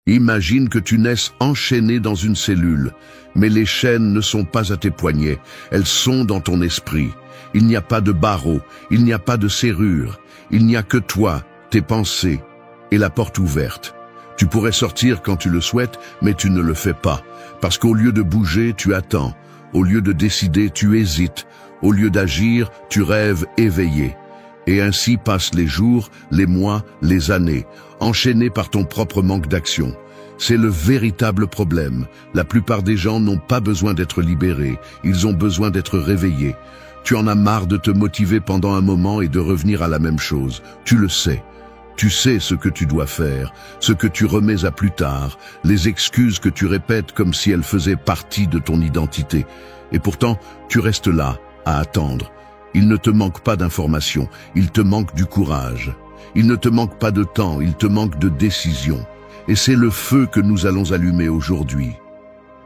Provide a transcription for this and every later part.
Imagine que tu naisses enchaîné dans une cellule, mais les chaînes ne sont pas à tes poignets, elles sont dans ton esprit. Il n'y a pas de barreaux, il n'y a pas de serrure, il n'y a que toi, tes pensées et la porte ouverte. Tu pourrais sortir quand tu le souhaites, mais tu ne le fais pas, parce qu'au lieu de bouger, tu attends, au lieu de décider, tu hésites, au lieu d'agir, tu rêves éveillé. Et ainsi passent les jours, les mois, les années, enchaînés par ton propre manque d'action. C'est le véritable problème. La plupart des gens n'ont pas besoin d'être libérés, ils ont besoin d'être réveillés. Tu en as marre de te motiver pendant un moment et de revenir à la même chose. Tu le sais. Tu sais ce que tu dois faire, ce que tu remets à plus tard, les excuses que tu répètes comme si elles faisaient partie de ton identité. Et pourtant, tu restes là, à attendre. Il ne te manque pas d'informations, il te manque du courage. Il ne te manque pas de temps, il te manque de décision. Et c'est le feu que nous allons allumer aujourd'hui.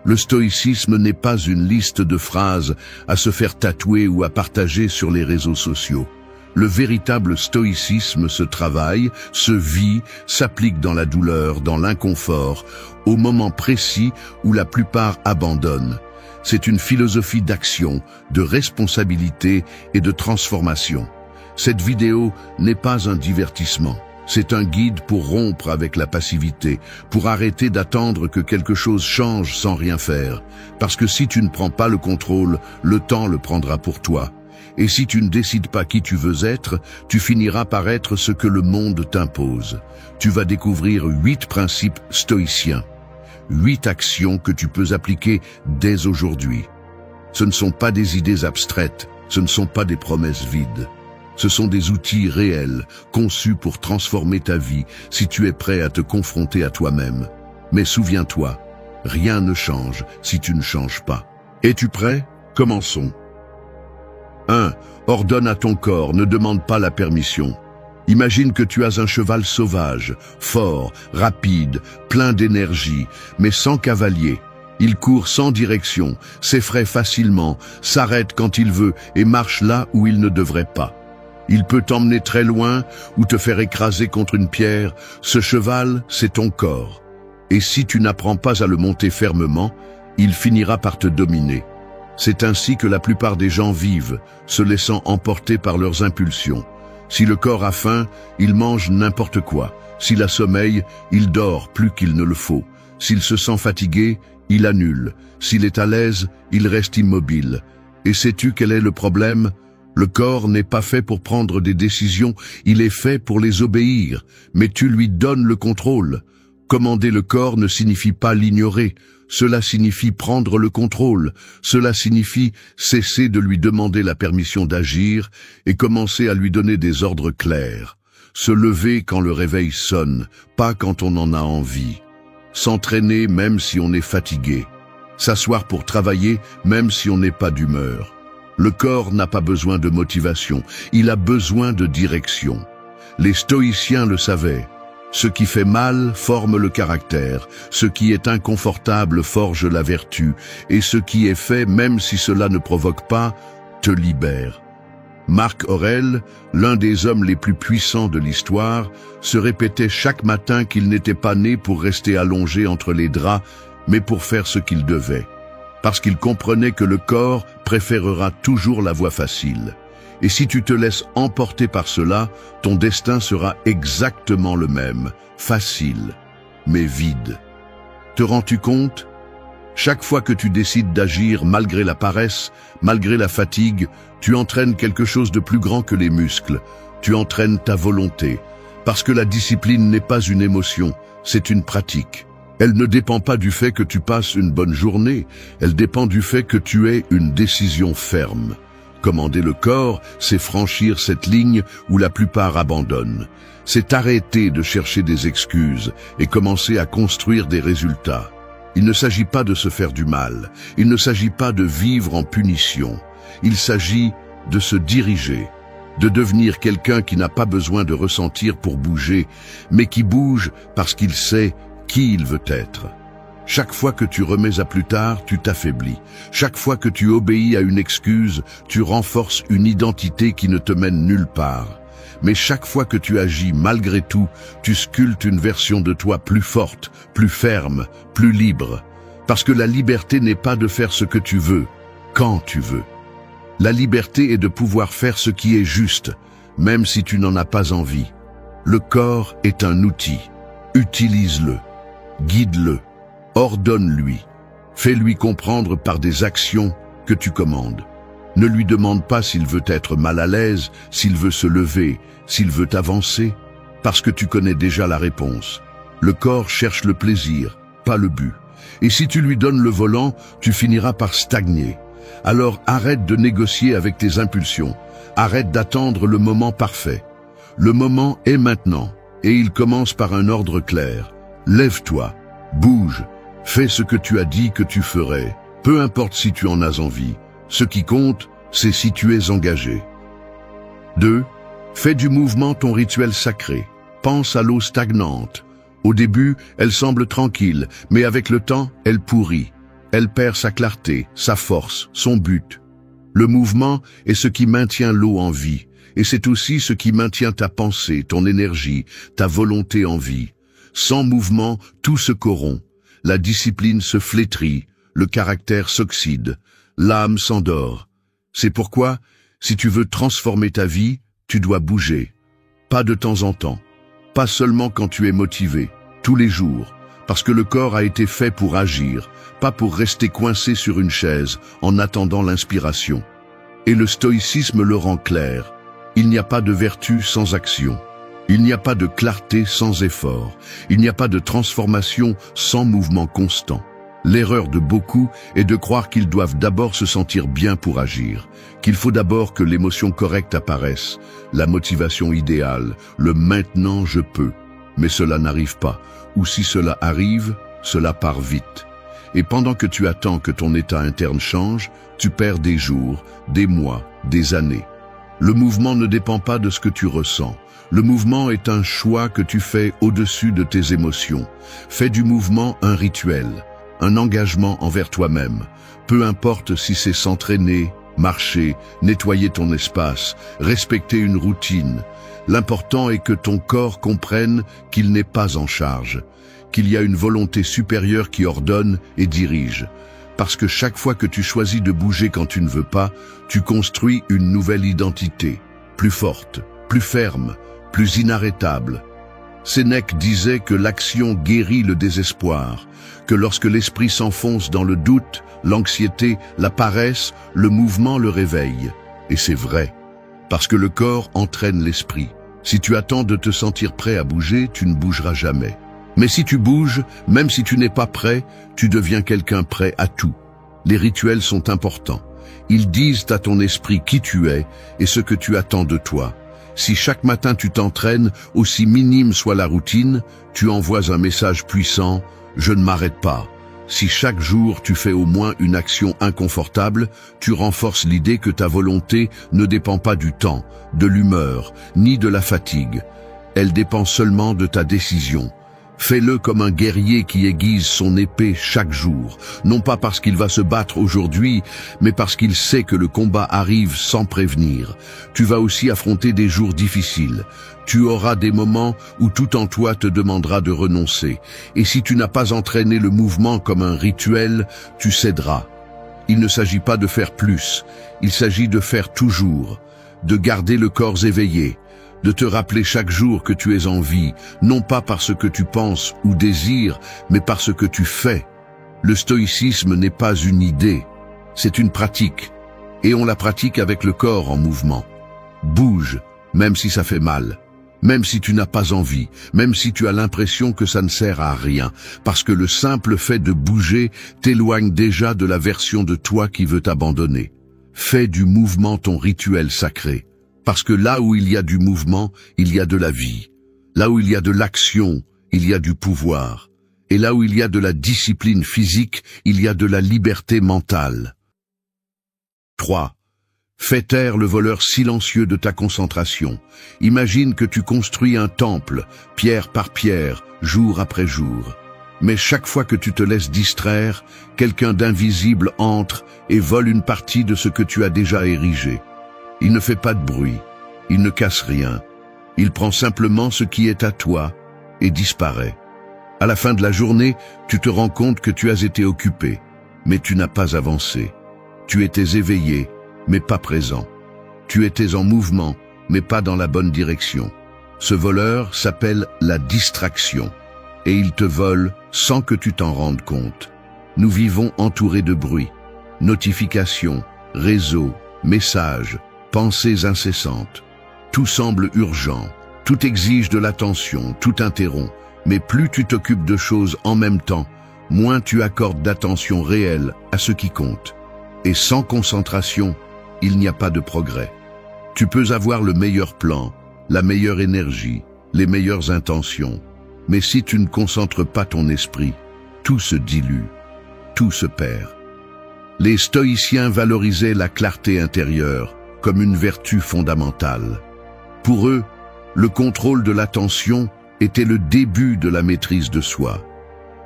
Le stoïcisme n'est pas une liste de phrases à se faire tatouer ou à partager sur les réseaux sociaux. Le véritable stoïcisme se travaille, se vit, s'applique dans la douleur, dans l'inconfort, au moment précis où la plupart abandonnent. C'est une philosophie d'action, de responsabilité et de transformation. Cette vidéo n'est pas un divertissement. C'est un guide pour rompre avec la passivité, pour arrêter d'attendre que quelque chose change sans rien faire. Parce que si tu ne prends pas le contrôle, le temps le prendra pour toi. Et si tu ne décides pas qui tu veux être, tu finiras par être ce que le monde t'impose. Tu vas découvrir 8 principes stoïciens. 8 actions que tu peux appliquer dès aujourd'hui. Ce ne sont pas des idées abstraites, ce ne sont pas des promesses vides. Ce sont des outils réels, conçus pour transformer ta vie si tu es prêt à te confronter à toi-même. Mais souviens-toi, rien ne change si tu ne changes pas. Es-tu prêt? Commençons. 1. Ordonne à ton corps, ne demande pas la permission. Imagine que tu as un cheval sauvage, fort, rapide, plein d'énergie, mais sans cavalier. Il court sans direction, s'effraie facilement, s'arrête quand il veut et marche là où il ne devrait pas. Il peut t'emmener très loin ou te faire écraser contre une pierre. Ce cheval, c'est ton corps. Et si tu n'apprends pas à le monter fermement, il finira par te dominer. C'est ainsi que la plupart des gens vivent, se laissant emporter par leurs impulsions. Si le corps a faim, il mange n'importe quoi. S'il a sommeil, il dort plus qu'il ne le faut. S'il se sent fatigué, il annule. S'il est à l'aise, il reste immobile. Et sais-tu quel est le problème ? Le corps n'est pas fait pour prendre des décisions, il est fait pour les obéir. Mais tu lui donnes le contrôle. Commander le corps ne signifie pas l'ignorer. Cela signifie prendre le contrôle. Cela signifie cesser de lui demander la permission d'agir et commencer à lui donner des ordres clairs. Se lever quand le réveil sonne, pas quand on en a envie. S'entraîner même si on est fatigué. S'asseoir pour travailler même si on n'est pas d'humeur. Le corps n'a pas besoin de motivation, il a besoin de direction. Les stoïciens le savaient. Ce qui fait mal forme le caractère, ce qui est inconfortable forge la vertu, et ce qui est fait, même si cela ne provoque pas, te libère. Marc Aurèle, l'un des hommes les plus puissants de l'histoire, se répétait chaque matin qu'il n'était pas né pour rester allongé entre les draps, mais pour faire ce qu'il devait. Parce qu'il comprenait que le corps préférera toujours la voie facile. Et si tu te laisses emporter par cela, ton destin sera exactement le même, facile, mais vide. Te rends-tu compte? Chaque fois que tu décides d'agir malgré la paresse, malgré la fatigue, tu entraînes quelque chose de plus grand que les muscles. Tu entraînes ta volonté. Parce que la discipline n'est pas une émotion, c'est une pratique. Elle ne dépend pas du fait que tu passes une bonne journée, elle dépend du fait que tu aies une décision ferme. Commander le corps, c'est franchir cette ligne où la plupart abandonnent. C'est arrêter de chercher des excuses et commencer à construire des résultats. Il ne s'agit pas de se faire du mal, il ne s'agit pas de vivre en punition. Il s'agit de se diriger, de devenir quelqu'un qui n'a pas besoin de ressentir pour bouger, mais qui bouge parce qu'il sait qui il veut être. Chaque fois que tu remets à plus tard, tu t'affaiblis. Chaque fois que tu obéis à une excuse, tu renforces une identité qui ne te mène nulle part. mais chaque fois que tu agis malgré tout, tu sculptes une version de toi plus forte, plus ferme, plus libre. Parce que la liberté n'est pas de faire ce que tu veux, quand tu veux. La liberté est de pouvoir faire ce qui est juste, même si tu n'en as pas envie. Le corps est un outil. Utilise-le, guide-le, ordonne-lui, fais-lui comprendre par des actions que tu commandes. Ne lui demande pas s'il veut être mal à l'aise, s'il veut se lever, s'il veut avancer, parce que tu connais déjà la réponse. Le corps cherche le plaisir, pas le but. Et si tu lui donnes le volant, tu finiras par stagner. Alors arrête de négocier avec tes impulsions. Arrête d'attendre le moment parfait. Le moment est maintenant, et il commence par un ordre clair. Lève-toi, bouge, fais ce que tu as dit que tu ferais, peu importe si tu en as envie. Ce qui compte, c'est si tu es engagé. 2. Fais du mouvement ton rituel sacré. Pense à l'eau stagnante. Au début, elle semble tranquille, mais avec le temps, elle pourrit. Elle perd sa clarté, sa force, son but. Le mouvement est ce qui maintient l'eau en vie, et c'est aussi ce qui maintient ta pensée, ton énergie, ta volonté en vie. Sans mouvement, tout se corrompt. La discipline se flétrit, le caractère s'oxyde. L'âme s'endort. C'est pourquoi, si tu veux transformer ta vie, tu dois bouger. Pas de temps en temps. Pas seulement quand tu es motivé. Tous les jours. Parce que le corps a été fait pour agir, pas pour rester coincé sur une chaise en attendant l'inspiration. Et le stoïcisme le rend clair. Il n'y a pas de vertu sans action. Il n'y a pas de clarté sans effort. Il n'y a pas de transformation sans mouvement constant. L'erreur de beaucoup est de croire qu'ils doivent d'abord se sentir bien pour agir, qu'il faut d'abord que l'émotion correcte apparaisse, la motivation idéale, le « maintenant je peux ». Mais cela n'arrive pas, ou si cela arrive, cela part vite. Et pendant que tu attends que ton état interne change, tu perds des jours, des mois, des années. Le mouvement ne dépend pas de ce que tu ressens. Le mouvement est un choix que tu fais au-dessus de tes émotions. Fais du mouvement un rituel. Un engagement envers toi-même, peu importe si c'est s'entraîner, marcher, nettoyer ton espace, respecter une routine. L'important est que ton corps comprenne qu'il n'est pas en charge, qu'il y a une volonté supérieure qui ordonne et dirige. Parce que chaque fois que tu choisis de bouger quand tu ne veux pas, tu construis une nouvelle identité, plus forte, plus ferme, plus inarrêtable. Sénèque disait que l'action guérit le désespoir, que lorsque l'esprit s'enfonce dans le doute, l'anxiété, la paresse, le mouvement le réveille. Et c'est vrai, parce que le corps entraîne l'esprit. Si tu attends de te sentir prêt à bouger, tu ne bougeras jamais. Mais si tu bouges, même si tu n'es pas prêt, tu deviens quelqu'un prêt à tout. Les rituels sont importants. Ils disent à ton esprit qui tu es et ce que tu attends de toi. Si chaque matin tu t'entraînes, aussi minime soit la routine, tu envoies un message puissant, je ne m'arrête pas. Si chaque jour tu fais au moins une action inconfortable, tu renforces l'idée que ta volonté ne dépend pas du temps, de l'humeur, ni de la fatigue. Elle dépend seulement de ta décision. Fais-le comme un guerrier qui aiguise son épée chaque jour, non pas parce qu'il va se battre aujourd'hui, mais parce qu'il sait que le combat arrive sans prévenir. Tu vas aussi affronter des jours difficiles. Tu auras des moments où tout en toi te demandera de renoncer. Et si tu n'as pas entraîné le mouvement comme un rituel, tu céderas. Il ne s'agit pas de faire plus, il s'agit de faire toujours, de garder le corps éveillé, de te rappeler chaque jour que tu es en vie, non pas parce que tu penses ou désires, mais parce que tu fais. Le stoïcisme n'est pas une idée, c'est une pratique, et on la pratique avec le corps en mouvement. Bouge, même si ça fait mal, même si tu n'as pas envie, même si tu as l'impression que ça ne sert à rien, parce que le simple fait de bouger t'éloigne déjà de la version de toi qui veut t'abandonner. Fais du mouvement ton rituel sacré. Parce que là où il y a du mouvement, il y a de la vie. Là où il y a de l'action, il y a du pouvoir. Et là où il y a de la discipline physique, il y a de la liberté mentale. 3. Fais taire le voleur silencieux de ta concentration. Imagine que tu construis un temple, pierre par pierre, jour après jour. Mais chaque fois que tu te laisses distraire, quelqu'un d'invisible entre et vole une partie de ce que tu as déjà érigé. Il ne fait pas de bruit, il ne casse rien, Il prend simplement ce qui est à toi et disparaît. À la fin de la journée, tu te rends compte que tu as été occupé, mais tu n'as pas avancé. Tu étais éveillé, mais pas présent. Tu étais en mouvement, mais pas dans la bonne direction. Ce voleur s'appelle la distraction, et il te vole sans que tu t'en rendes compte. Nous vivons entourés de bruit, notifications, réseaux, messages, pensées incessantes. Tout semble urgent, tout exige de l'attention, tout interrompt. Mais plus tu t'occupes de choses en même temps, moins tu accordes d'attention réelle à ce qui compte. Et sans concentration, il n'y a pas de progrès. Tu peux avoir le meilleur plan, la meilleure énergie, les meilleures intentions. Mais si tu ne concentres pas ton esprit, tout se dilue, tout se perd. Les stoïciens valorisaient la clarté intérieure comme une vertu fondamentale. Pour eux, le contrôle de l'attention était le début de la maîtrise de soi,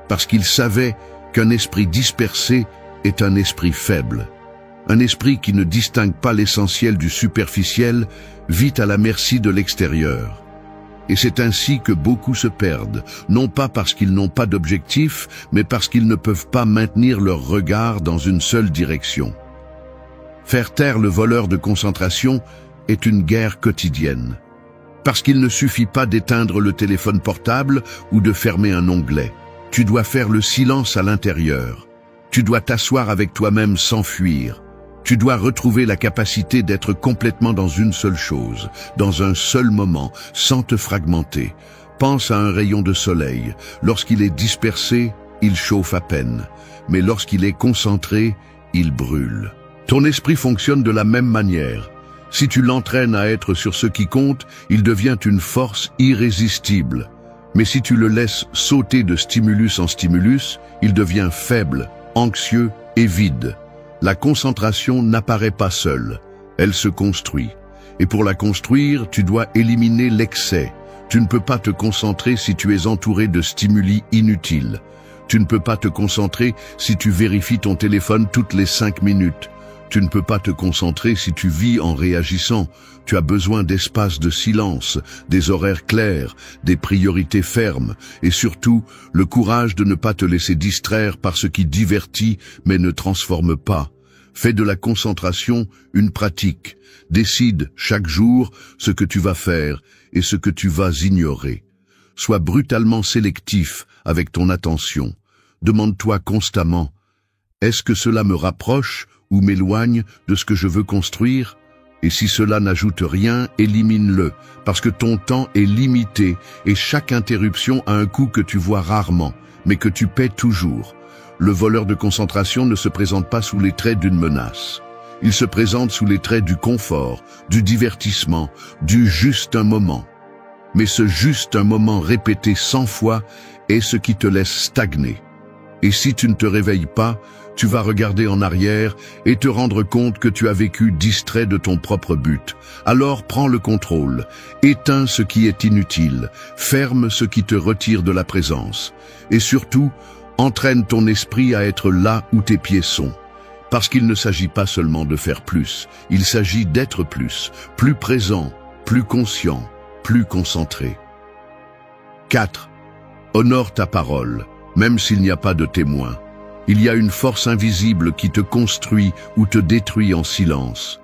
parce qu'ils savaient qu'un esprit dispersé est un esprit faible. Un esprit qui ne distingue pas l'essentiel du superficiel vit à la merci de l'extérieur. Et c'est ainsi que beaucoup se perdent, non pas parce qu'ils n'ont pas d'objectif, mais parce qu'ils ne peuvent pas maintenir leur regard dans une seule direction. Faire taire le voleur de concentration est une guerre quotidienne. Parce qu'il ne suffit pas d'éteindre le téléphone portable ou de fermer un onglet. Tu dois faire le silence à l'intérieur. Tu dois t'asseoir avec toi-même sans fuir. Tu dois retrouver la capacité d'être complètement dans une seule chose, dans un seul moment, sans te fragmenter. Pense à un rayon de soleil. Lorsqu'il est dispersé, il chauffe à peine. Mais lorsqu'il est concentré, il brûle. Ton esprit fonctionne de la même manière. Si tu l'entraînes à être sur ce qui compte, il devient une force irrésistible. Mais si tu le laisses sauter de stimulus en stimulus, il devient faible, anxieux et vide. La concentration n'apparaît pas seule, elle se construit. Et pour la construire, tu dois éliminer l'excès. Tu ne peux pas te concentrer si tu es entouré de stimuli inutiles. Tu ne peux pas te concentrer si tu vérifies ton téléphone toutes les 5 minutes. Tu ne peux pas te concentrer si tu vis en réagissant. Tu as besoin d'espaces de silence, des horaires clairs, des priorités fermes et surtout le courage de ne pas te laisser distraire par ce qui divertit mais ne transforme pas. Fais de la concentration une pratique. Décide chaque jour ce que tu vas faire et ce que tu vas ignorer. Sois brutalement sélectif avec ton attention. Demande-toi constamment, est-ce que cela me rapproche ou m'éloigne de ce que je veux construire? Et si cela n'ajoute rien, élimine-le, parce que ton temps est limité et chaque interruption a un coût que tu vois rarement, mais que tu paies toujours. Le voleur de concentration ne se présente pas sous les traits d'une menace. Il se présente sous les traits du confort, du divertissement, du juste un moment. Mais ce juste un moment répété 100 fois est ce qui te laisse stagner. Et si tu ne te réveilles pas, tu vas regarder en arrière et te rendre compte que tu as vécu distrait de ton propre but. Alors prends le contrôle, éteins ce qui est inutile, ferme ce qui te retire de la présence. Et surtout, entraîne ton esprit à être là où tes pieds sont. Parce qu'il ne s'agit pas seulement de faire plus, il s'agit d'être plus présent, plus conscient, plus concentré. 4. Honore ta parole, même s'il n'y a pas de témoin. Il y a une force invisible qui te construit ou te détruit en silence.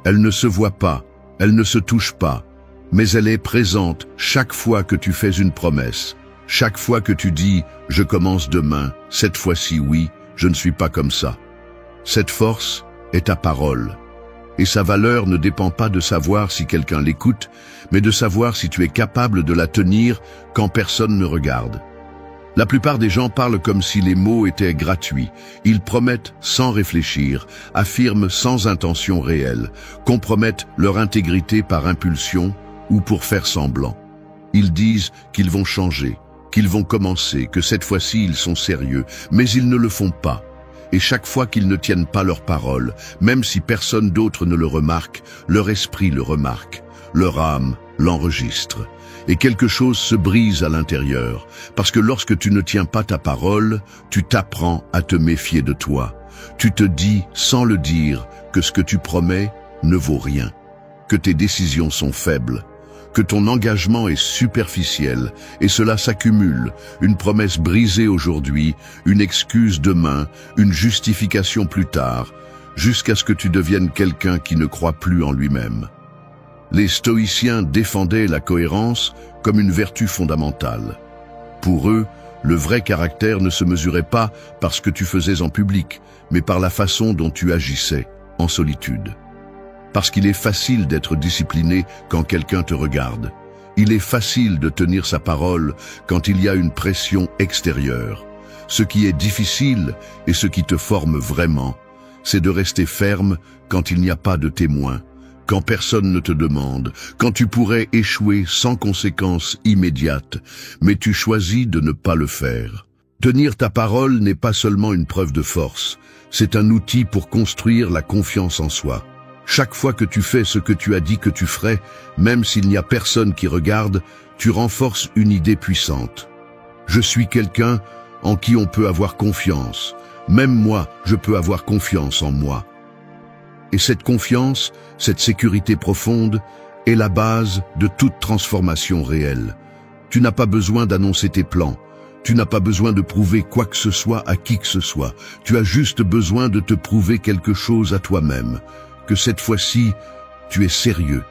Elle ne se voit pas, elle ne se touche pas, mais elle est présente chaque fois que tu fais une promesse. Chaque fois que tu dis « je commence demain, cette fois-ci oui, je ne suis pas comme ça ». Cette force est ta parole. Et sa valeur ne dépend pas de savoir si quelqu'un l'écoute, mais de savoir si tu es capable de la tenir quand personne ne regarde. La plupart des gens parlent comme si les mots étaient gratuits. Ils promettent sans réfléchir, affirment sans intention réelle, compromettent leur intégrité par impulsion ou pour faire semblant. Ils disent qu'ils vont changer, qu'ils vont commencer, que cette fois-ci ils sont sérieux, mais ils ne le font pas. Et chaque fois qu'ils ne tiennent pas leur parole, même si personne d'autre ne le remarque, leur esprit le remarque, leur âme l'enregistre. Et quelque chose se brise à l'intérieur, parce que lorsque tu ne tiens pas ta parole, tu t'apprends à te méfier de toi. Tu te dis, sans le dire, que ce que tu promets ne vaut rien, que tes décisions sont faibles, que ton engagement est superficiel, et cela s'accumule, une promesse brisée aujourd'hui, une excuse demain, une justification plus tard, jusqu'à ce que tu deviennes quelqu'un qui ne croit plus en lui-même. Les stoïciens défendaient la cohérence comme une vertu fondamentale. Pour eux, le vrai caractère ne se mesurait pas par ce que tu faisais en public, mais par la façon dont tu agissais, en solitude. Parce qu'il est facile d'être discipliné quand quelqu'un te regarde. Il est facile de tenir sa parole quand il y a une pression extérieure. Ce qui est difficile et ce qui te forme vraiment, c'est de rester ferme quand il n'y a pas de témoin, quand personne ne te demande, quand tu pourrais échouer sans conséquence immédiate, mais tu choisis de ne pas le faire. Tenir ta parole n'est pas seulement une preuve de force, c'est un outil pour construire la confiance en soi. Chaque fois que tu fais ce que tu as dit que tu ferais, même s'il n'y a personne qui regarde, tu renforces une idée puissante. Je suis quelqu'un en qui on peut avoir confiance. Même moi, je peux avoir confiance en moi. Et cette confiance, cette sécurité profonde, est la base de toute transformation réelle. Tu n'as pas besoin d'annoncer tes plans. Tu n'as pas besoin de prouver quoi que ce soit à qui que ce soit. Tu as juste besoin de te prouver quelque chose à toi-même. Que cette fois-ci, tu es sérieux.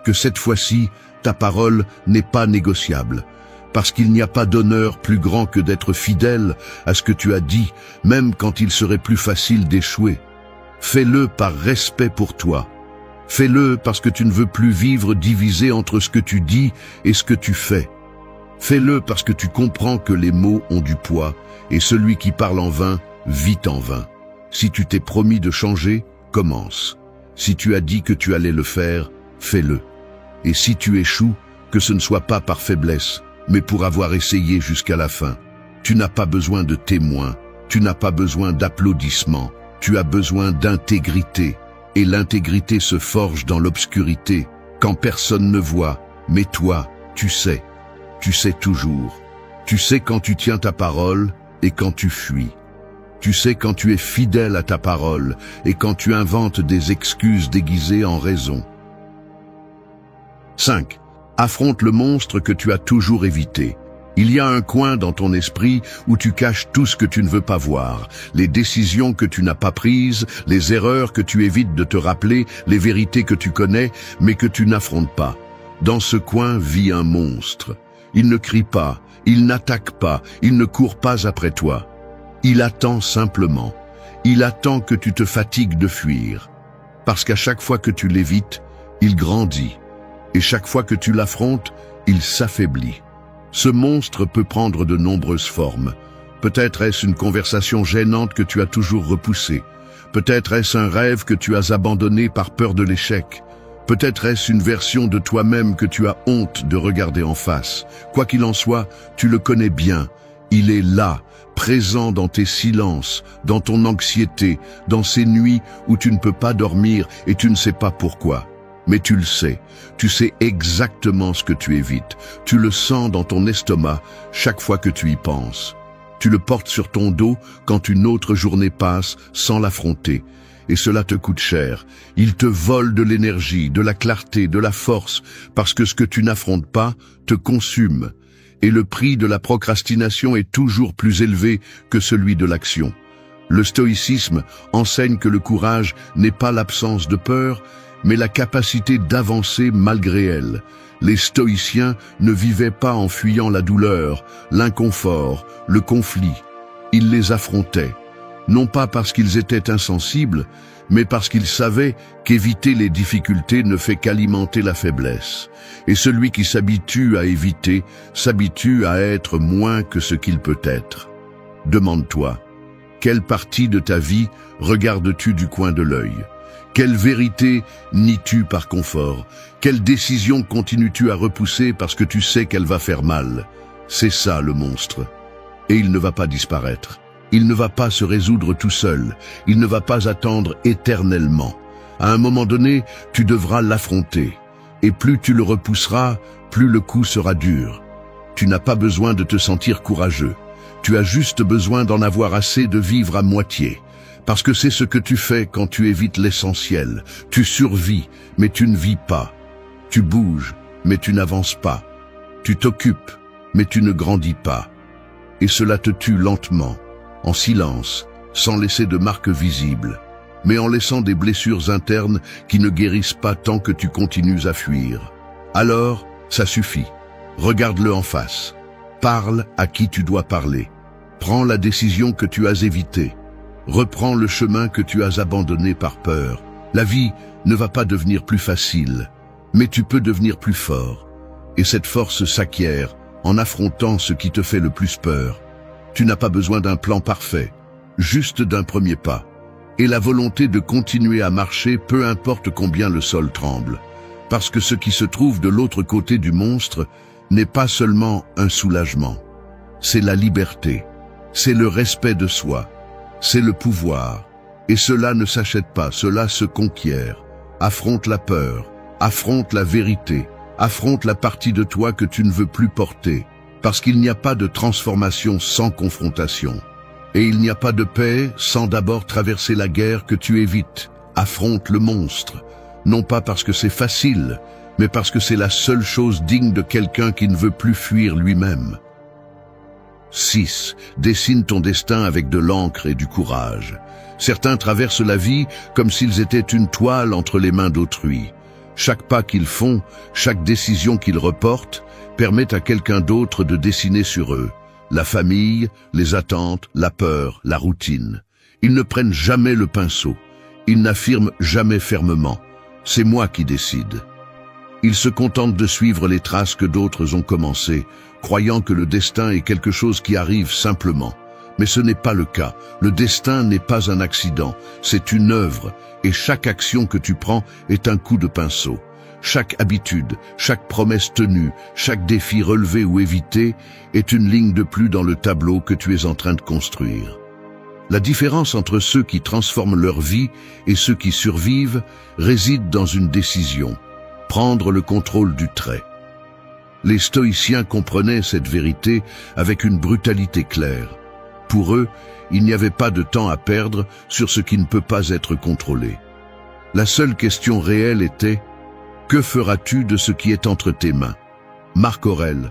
Que cette fois-ci, ta parole n'est pas négociable. Parce qu'il n'y a pas d'honneur plus grand que d'être fidèle à ce que tu as dit, même quand il serait plus facile d'échouer. Fais-le par respect pour toi. Fais-le parce que tu ne veux plus vivre divisé entre ce que tu dis et ce que tu fais. Fais-le parce que tu comprends que les mots ont du poids et celui qui parle en vain vit en vain. Si tu t'es promis de changer, commence. Si tu as dit que tu allais le faire, fais-le. Et si tu échoues, que ce ne soit pas par faiblesse, mais pour avoir essayé jusqu'à la fin. Tu n'as pas besoin de témoins, tu n'as pas besoin d'applaudissements, tu as besoin d'intégrité. Et l'intégrité se forge dans l'obscurité, quand personne ne voit, mais toi, tu sais. Tu sais toujours. Tu sais quand tu tiens ta parole et quand tu fuis. Tu sais quand tu es fidèle à ta parole et quand tu inventes des excuses déguisées en raison. 5. Affronte le monstre que tu as toujours évité. Il y a un coin dans ton esprit où tu caches tout ce que tu ne veux pas voir, les décisions que tu n'as pas prises, les erreurs que tu évites de te rappeler, les vérités que tu connais, mais que tu n'affrontes pas. Dans ce coin vit un monstre. Il ne crie pas, il n'attaque pas, il ne court pas après toi. Il attend simplement. Il attend que tu te fatigues de fuir. Parce qu'à chaque fois que tu l'évites, il grandit. Et chaque fois que tu l'affrontes, il s'affaiblit. Ce monstre peut prendre de nombreuses formes. Peut-être est-ce une conversation gênante que tu as toujours repoussée. Peut-être est-ce un rêve que tu as abandonné par peur de l'échec. Peut-être est-ce une version de toi-même que tu as honte de regarder en face. Quoi qu'il en soit, tu le connais bien. Il est là, présent dans tes silences, dans ton anxiété, dans ces nuits où tu ne peux pas dormir et tu ne sais pas pourquoi. Mais tu le sais, tu sais exactement ce que tu évites. Tu le sens dans ton estomac chaque fois que tu y penses. Tu le portes sur ton dos quand une autre journée passe sans l'affronter. Et cela te coûte cher. Il te vole de l'énergie, de la clarté, de la force, parce que ce que tu n'affrontes pas te consume. Et le prix de la procrastination est toujours plus élevé que celui de l'action. Le stoïcisme enseigne que le courage n'est pas l'absence de peur, mais la capacité d'avancer malgré elle. Les stoïciens ne vivaient pas en fuyant la douleur, l'inconfort, le conflit. Ils les affrontaient. Non pas parce qu'ils étaient insensibles, mais parce qu'ils savaient qu'éviter les difficultés ne fait qu'alimenter la faiblesse. Et celui qui s'habitue à éviter, s'habitue à être moins que ce qu'il peut être. Demande-toi, quelle partie de ta vie regardes-tu du coin de l'œil? Quelle vérité nies-tu par confort? Quelle décision continues-tu à repousser parce que tu sais qu'elle va faire mal? C'est ça le monstre. Et il ne va pas disparaître. Il ne va pas se résoudre tout seul, il ne va pas attendre éternellement. À un moment donné, tu devras l'affronter. Et plus tu le repousseras, plus le coup sera dur. Tu n'as pas besoin de te sentir courageux. Tu as juste besoin d'en avoir assez de vivre à moitié. Parce que c'est ce que tu fais quand tu évites l'essentiel. Tu survis, mais tu ne vis pas. Tu bouges, mais tu n'avances pas. Tu t'occupes, mais tu ne grandis pas. Et cela te tue lentement, en silence, sans laisser de marques visibles, mais en laissant des blessures internes qui ne guérissent pas tant que tu continues à fuir. Alors, ça suffit. Regarde-le en face. Parle à qui tu dois parler. Prends la décision que tu as évitée. Reprends le chemin que tu as abandonné par peur. La vie ne va pas devenir plus facile, mais tu peux devenir plus fort. Et cette force s'acquiert en affrontant ce qui te fait le plus peur. Tu n'as pas besoin d'un plan parfait, juste d'un premier pas. Et la volonté de continuer à marcher, peu importe combien le sol tremble. Parce que ce qui se trouve de l'autre côté du monstre n'est pas seulement un soulagement. C'est la liberté, c'est le respect de soi, c'est le pouvoir. Et cela ne s'achète pas, cela se conquiert. Affronte la peur, affronte la vérité, affronte la partie de toi que tu ne veux plus porter. Parce qu'il n'y a pas de transformation sans confrontation. Et il n'y a pas de paix sans d'abord traverser la guerre que tu évites. Affronte le monstre. Non pas parce que c'est facile, mais parce que c'est la seule chose digne de quelqu'un qui ne veut plus fuir lui-même. 6. Dessine ton destin avec de l'encre et du courage. Certains traversent la vie comme s'ils étaient une toile entre les mains d'autrui. Chaque pas qu'ils font, chaque décision qu'ils reportent, permet à quelqu'un d'autre de dessiner sur eux. La famille, les attentes, la peur, la routine. Ils ne prennent jamais le pinceau. Ils n'affirment jamais fermement « c'est moi qui décide ». Ils se contentent de suivre les traces que d'autres ont commencées, croyant que le destin est quelque chose qui arrive simplement. Mais ce n'est pas le cas. Le destin n'est pas un accident, c'est une œuvre, et chaque action que tu prends est un coup de pinceau. Chaque habitude, chaque promesse tenue, chaque défi relevé ou évité est une ligne de plus dans le tableau que tu es en train de construire. La différence entre ceux qui transforment leur vie et ceux qui survivent réside dans une décision: prendre le contrôle du trait. Les stoïciens comprenaient cette vérité avec une brutalité claire. Pour eux, il n'y avait pas de temps à perdre sur ce qui ne peut pas être contrôlé. La seule question réelle était: que feras-tu de ce qui est entre tes mains? Marc Aurèle,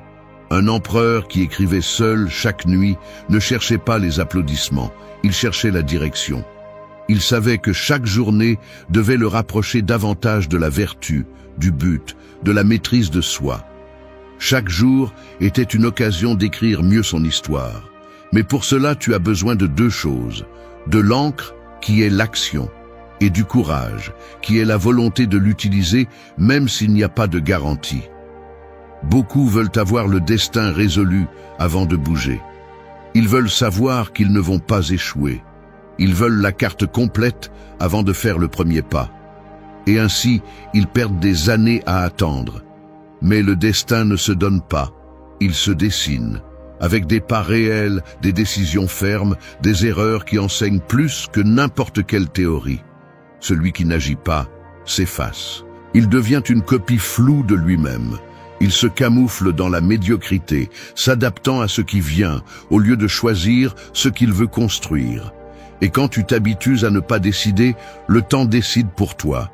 un empereur qui écrivait seul chaque nuit, ne cherchait pas les applaudissements, il cherchait la direction. Il savait que chaque journée devait le rapprocher davantage de la vertu, du but, de la maîtrise de soi. Chaque jour était une occasion d'écrire mieux son histoire. Mais pour cela, tu as besoin de deux choses: de l'encre, qui est l'action, et du courage, qui est la volonté de l'utiliser, même s'il n'y a pas de garantie. Beaucoup veulent avoir le destin résolu avant de bouger. Ils veulent savoir qu'ils ne vont pas échouer. Ils veulent la carte complète avant de faire le premier pas. Et ainsi, ils perdent des années à attendre. Mais le destin ne se donne pas, il se dessine, avec des pas réels, des décisions fermes, des erreurs qui enseignent plus que n'importe quelle théorie. Celui qui n'agit pas s'efface. Il devient une copie floue de lui-même. Il se camoufle dans la médiocrité, s'adaptant à ce qui vient, au lieu de choisir ce qu'il veut construire. Et quand tu t'habitues à ne pas décider, le temps décide pour toi.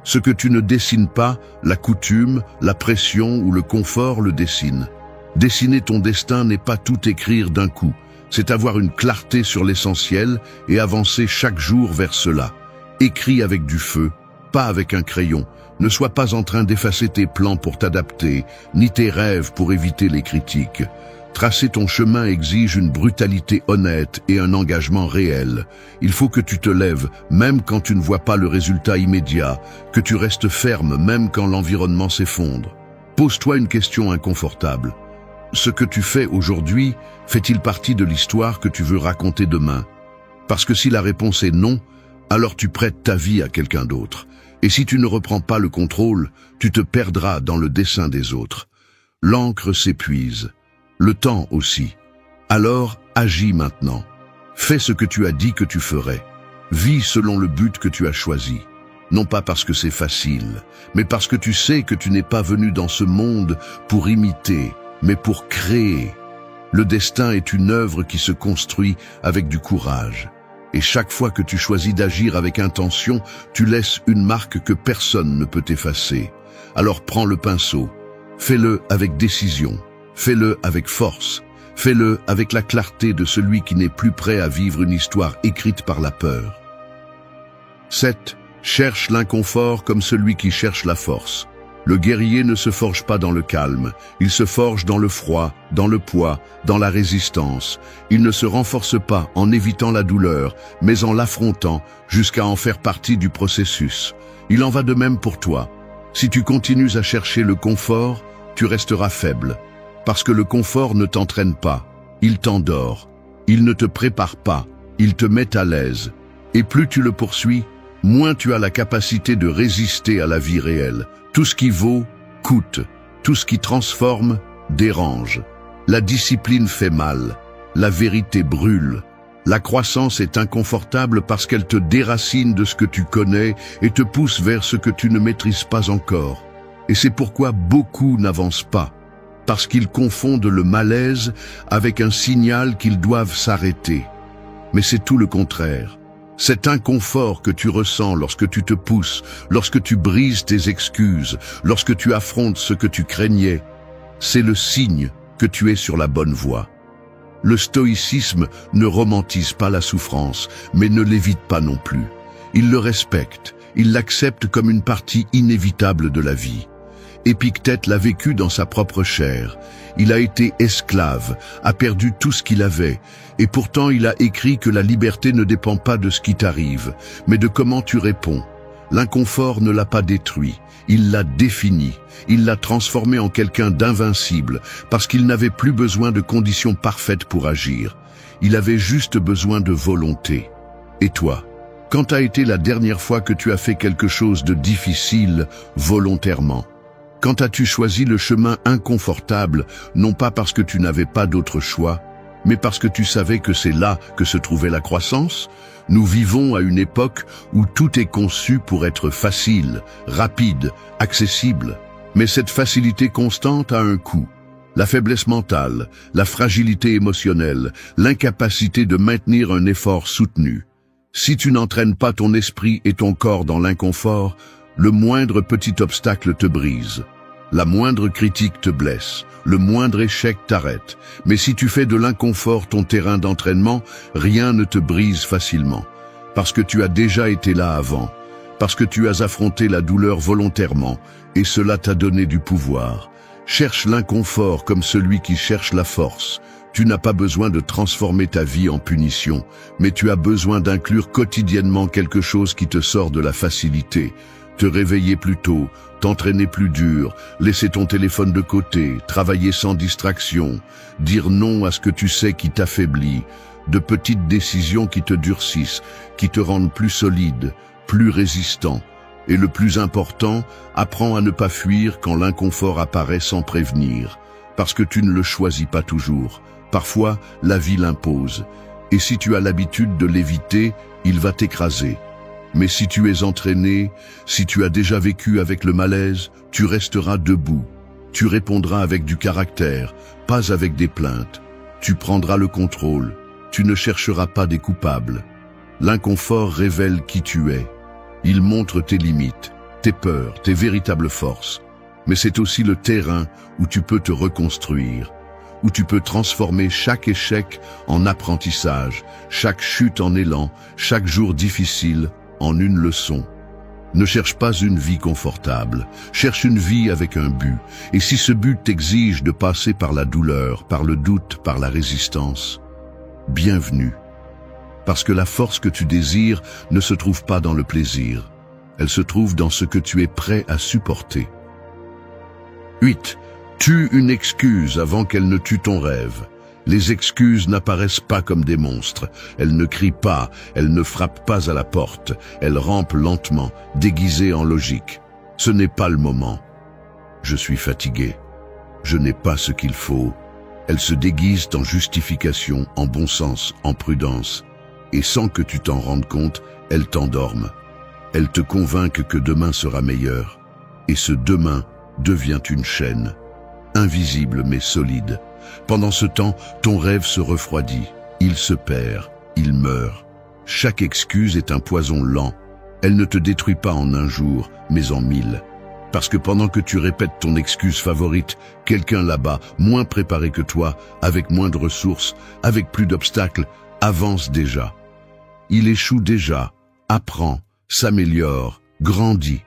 Ce que tu ne dessines pas, la coutume, la pression ou le confort le dessinent. Dessiner ton destin n'est pas tout écrire d'un coup, c'est avoir une clarté sur l'essentiel et avancer chaque jour vers cela. Écris avec du feu, pas avec un crayon. Ne sois pas en train d'effacer tes plans pour t'adapter, ni tes rêves pour éviter les critiques. Tracer ton chemin exige une brutalité honnête et un engagement réel. Il faut que tu te lèves, même quand tu ne vois pas le résultat immédiat, que tu restes ferme, même quand l'environnement s'effondre. Pose-toi une question inconfortable. Ce que tu fais aujourd'hui fait-il partie de l'histoire que tu veux raconter demain? Parce que si la réponse est non, alors tu prêtes ta vie à quelqu'un d'autre. Et si tu ne reprends pas le contrôle, tu te perdras dans le dessein des autres. L'encre s'épuise. Le temps aussi. Alors, agis maintenant. Fais ce que tu as dit que tu ferais. Vis selon le but que tu as choisi. Non pas parce que c'est facile, mais parce que tu sais que tu n'es pas venu dans ce monde pour imiter, mais pour créer. Le destin est une œuvre qui se construit avec du courage. Et chaque fois que tu choisis d'agir avec intention, tu laisses une marque que personne ne peut effacer. Alors prends le pinceau, Fais-le avec décision, fais-le avec force, fais-le avec la clarté de celui qui n'est plus prêt à vivre une histoire écrite par la peur. 7. Cherche l'inconfort comme celui qui cherche la force. Le guerrier ne se forge pas dans le calme, il se forge dans le froid, dans le poids, dans la résistance. Il ne se renforce pas en évitant la douleur, mais en l'affrontant jusqu'à en faire partie du processus. Il en va de même pour toi. Si tu continues à chercher le confort, tu resteras faible. Parce que le confort ne t'entraîne pas, il t'endort. Il ne te prépare pas, il te met à l'aise. Et plus tu le poursuis, moins tu as la capacité de résister à la vie réelle. Tout ce qui vaut, coûte. Tout ce qui transforme, dérange. La discipline fait mal. La vérité brûle. La croissance est inconfortable parce qu'elle te déracine de ce que tu connais et te pousse vers ce que tu ne maîtrises pas encore. Et c'est pourquoi beaucoup n'avancent pas. Parce qu'ils confondent le malaise avec un signal qu'ils doivent s'arrêter. Mais c'est tout le contraire. Cet inconfort que tu ressens lorsque tu te pousses, lorsque tu brises tes excuses, lorsque tu affrontes ce que tu craignais, c'est le signe que tu es sur la bonne voie. Le stoïcisme ne romantise pas la souffrance, mais ne l'évite pas non plus. Il le respecte, il l'accepte comme une partie inévitable de la vie. Épictète l'a vécu dans sa propre chair. Il a été esclave, a perdu tout ce qu'il avait, et pourtant il a écrit que la liberté ne dépend pas de ce qui t'arrive, mais de comment tu réponds. L'inconfort ne l'a pas détruit, il l'a défini, il l'a transformé en quelqu'un d'invincible, parce qu'il n'avait plus besoin de conditions parfaites pour agir. Il avait juste besoin de volonté. Et toi, quand a été la dernière fois que tu as fait quelque chose de difficile volontairement ? Quand as-tu choisi le chemin inconfortable, non pas parce que tu n'avais pas d'autre choix, mais parce que tu savais que c'est là que se trouvait la croissance? Nous vivons à une époque où tout est conçu pour être facile, rapide, accessible. Mais cette facilité constante a un coût. La faiblesse mentale, la fragilité émotionnelle, l'incapacité de maintenir un effort soutenu. Si tu n'entraînes pas ton esprit et ton corps dans l'inconfort, le moindre petit obstacle te brise. La moindre critique te blesse. Le moindre échec t'arrête. Mais si tu fais de l'inconfort ton terrain d'entraînement, rien ne te brise facilement. Parce que tu as déjà été là avant. Parce que tu as affronté la douleur volontairement. Et cela t'a donné du pouvoir. Cherche l'inconfort comme celui qui cherche la force. Tu n'as pas besoin de transformer ta vie en punition, mais tu as besoin d'inclure quotidiennement quelque chose qui te sort de la facilité. Te réveiller plus tôt, t'entraîner plus dur, laisser ton téléphone de côté, travailler sans distraction, dire non à ce que tu sais qui t'affaiblit, de petites décisions qui te durcissent, qui te rendent plus solide, plus résistant. Et le plus important, apprends à ne pas fuir quand l'inconfort apparaît sans prévenir, parce que tu ne le choisis pas toujours. Parfois, la vie l'impose. Et si tu as l'habitude de l'éviter, il va t'écraser. Mais si tu es entraîné, si tu as déjà vécu avec le malaise, tu resteras debout. Tu répondras avec du caractère, pas avec des plaintes. Tu prendras le contrôle. Tu ne chercheras pas des coupables. L'inconfort révèle qui tu es. Il montre tes limites, tes peurs, tes véritables forces. Mais c'est aussi le terrain où tu peux te reconstruire, où tu peux transformer chaque échec en apprentissage, chaque chute en élan, chaque jour difficile en une leçon. Ne cherche pas une vie confortable, cherche une vie avec un but. Et si ce but t'exige de passer par la douleur, par le doute, par la résistance, bienvenue. Parce que la force que tu désires ne se trouve pas dans le plaisir. Elle se trouve dans ce que tu es prêt à supporter. 8. Tue une excuse avant qu'elle ne tue ton rêve. Les excuses n'apparaissent pas comme des monstres. Elles ne crient pas, elles ne frappent pas à la porte. Elles rampent lentement, déguisées en logique. Ce n'est pas le moment. Je suis fatigué. Je n'ai pas ce qu'il faut. Elles se déguisent en justification, en bon sens, en prudence. Et sans que tu t'en rendes compte, elles t'endorment. Elles te convainquent que demain sera meilleur. Et ce demain devient une chaîne. Invisible mais solide. Pendant ce temps, ton rêve se refroidit. Il se perd. Il meurt. Chaque excuse est un poison lent. Elle ne te détruit pas en un jour, mais en 1000. Parce que pendant que tu répètes ton excuse favorite, quelqu'un là-bas, moins préparé que toi, avec moins de ressources, avec plus d'obstacles, avance déjà. Il échoue déjà, apprend, s'améliore, grandit.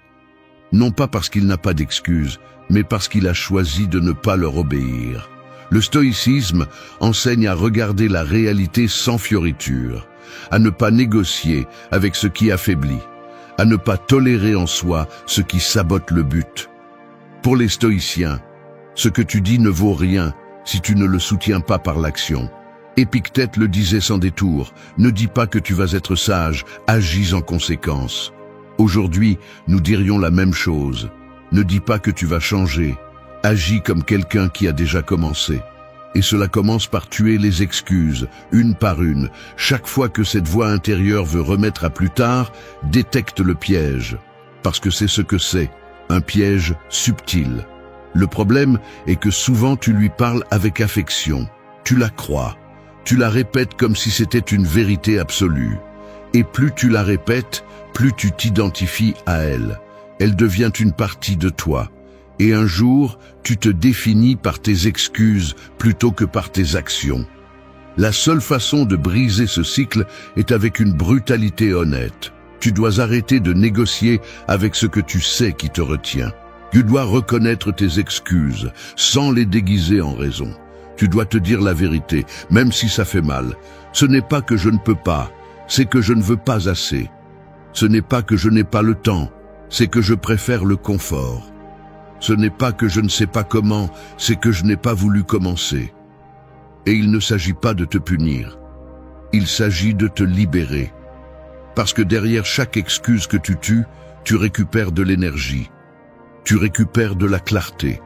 Non pas parce qu'il n'a pas d'excuses, mais parce qu'il a choisi de ne pas leur obéir. Le stoïcisme enseigne à regarder la réalité sans fioriture, à ne pas négocier avec ce qui affaiblit, à ne pas tolérer en soi ce qui sabote le but. Pour les stoïciens, ce que tu dis ne vaut rien si tu ne le soutiens pas par l'action. Épictète le disait sans détour, ne dis pas que tu vas être sage, agis en conséquence. Aujourd'hui, nous dirions la même chose. Ne dis pas que tu vas changer, agis comme quelqu'un qui a déjà commencé. Et cela commence par tuer les excuses, une par une. Chaque fois que cette voix intérieure veut remettre à plus tard, détecte le piège. Parce que c'est ce que c'est, un piège subtil. Le problème est que souvent tu lui parles avec affection. Tu la crois. Tu la répètes comme si c'était une vérité absolue. Et plus tu la répètes, plus tu t'identifies à elle. Elle devient une partie de toi. Et un jour, tu te définis par tes excuses plutôt que par tes actions. La seule façon de briser ce cycle est avec une brutalité honnête. Tu dois arrêter de négocier avec ce que tu sais qui te retient. Tu dois reconnaître tes excuses, sans les déguiser en raison. Tu dois te dire la vérité, même si ça fait mal. Ce n'est pas que je ne peux pas, c'est que je ne veux pas assez. Ce n'est pas que je n'ai pas le temps, c'est que je préfère le confort. Ce n'est pas que je ne sais pas comment, c'est que je n'ai pas voulu commencer. Et il ne s'agit pas de te punir. Il s'agit de te libérer. Parce que derrière chaque excuse que tu tues, tu récupères de l'énergie. Tu récupères de la clarté.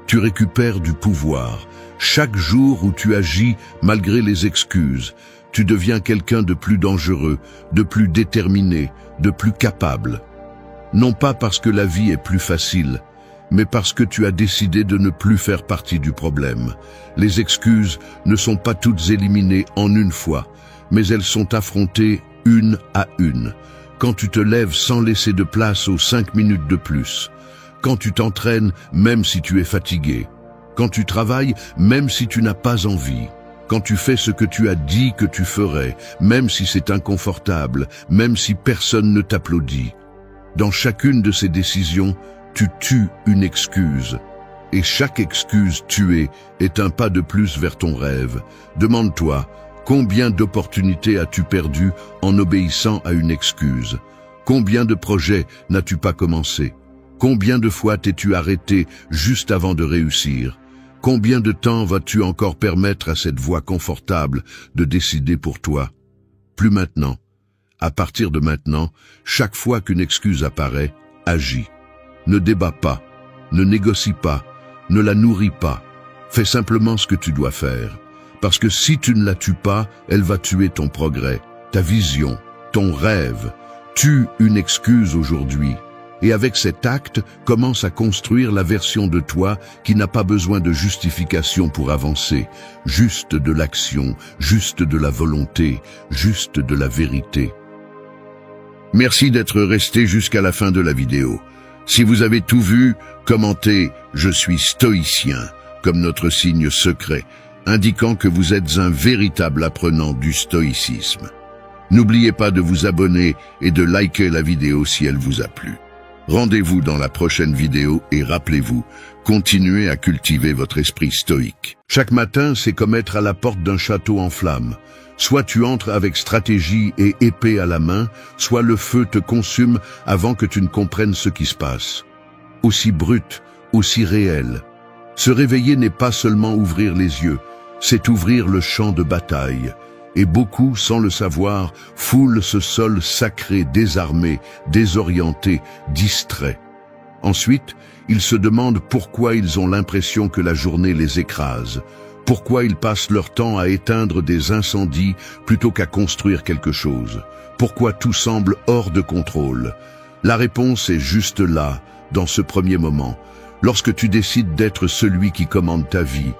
Tu récupères du pouvoir. Chaque jour où tu agis malgré les excuses, tu deviens quelqu'un de plus dangereux, de plus déterminé, de plus capable. Non pas parce que la vie est plus facile, mais parce que tu as décidé de ne plus faire partie du problème. Les excuses ne sont pas toutes éliminées en une fois, mais elles sont affrontées une à une. Quand tu te lèves sans laisser de place aux 5 minutes de plus. Quand tu t'entraînes même si tu es fatigué. Quand tu travailles même si tu n'as pas envie. Quand tu fais ce que tu as dit que tu ferais, même si c'est inconfortable, même si personne ne t'applaudit. Dans chacune de ces décisions, tu tues une excuse. Et chaque excuse tuée est un pas de plus vers ton rêve. Demande-toi, combien d'opportunités as-tu perdues en obéissant à une excuse? Combien de projets n'as-tu pas commencé? Combien de fois t'es-tu arrêté juste avant de réussir? Combien de temps vas-tu encore permettre à cette voix confortable de décider pour toi? Plus maintenant. À partir de maintenant, chaque fois qu'une excuse apparaît, agis. Ne débat pas, ne négocie pas, ne la nourris pas. Fais simplement ce que tu dois faire. Parce que si tu ne la tues pas, elle va tuer ton progrès, ta vision, ton rêve. Tue une excuse aujourd'hui. Et avec cet acte, commence à construire la version de toi qui n'a pas besoin de justification pour avancer. Juste de l'action, juste de la volonté, juste de la vérité. Merci d'être resté jusqu'à la fin de la vidéo. Si vous avez tout vu, commentez « Je suis stoïcien » comme notre signe secret, indiquant que vous êtes un véritable apprenant du stoïcisme. N'oubliez pas de vous abonner et de liker la vidéo si elle vous a plu. Rendez-vous dans la prochaine vidéo et rappelez-vous, continuez à cultiver votre esprit stoïque. Chaque matin, c'est comme être à la porte d'un château en flammes. Soit tu entres avec stratégie et épée à la main, soit le feu te consume avant que tu ne comprennes ce qui se passe. Aussi brut, aussi réel. Se réveiller n'est pas seulement ouvrir les yeux, c'est ouvrir le champ de bataille. Et beaucoup, sans le savoir, foulent ce sol sacré, désarmé, désorienté, distrait. Ensuite, ils se demandent pourquoi ils ont l'impression que la journée les écrase. Pourquoi ils passent leur temps à éteindre des incendies plutôt qu'à construire quelque chose? Pourquoi tout semble hors de contrôle? La réponse est juste là, dans ce premier moment, lorsque tu décides d'être celui qui commande ta vie,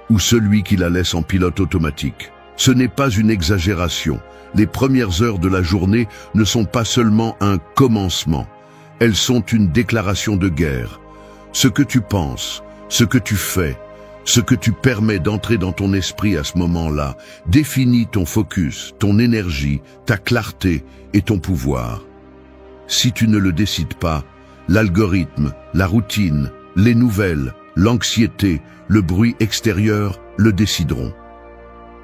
ou celui qui la laisse en pilote automatique. Ce n'est pas une exagération. Les premières heures de la journée ne sont pas seulement un commencement. Elles sont une déclaration de guerre. Ce que tu penses, ce que tu fais, ce que tu permets d'entrer dans ton esprit à ce moment-là, définit ton focus, ton énergie, ta clarté et ton pouvoir. Si tu ne le décides pas, l'algorithme, la routine, les nouvelles, l'anxiété, le bruit extérieur le décideront.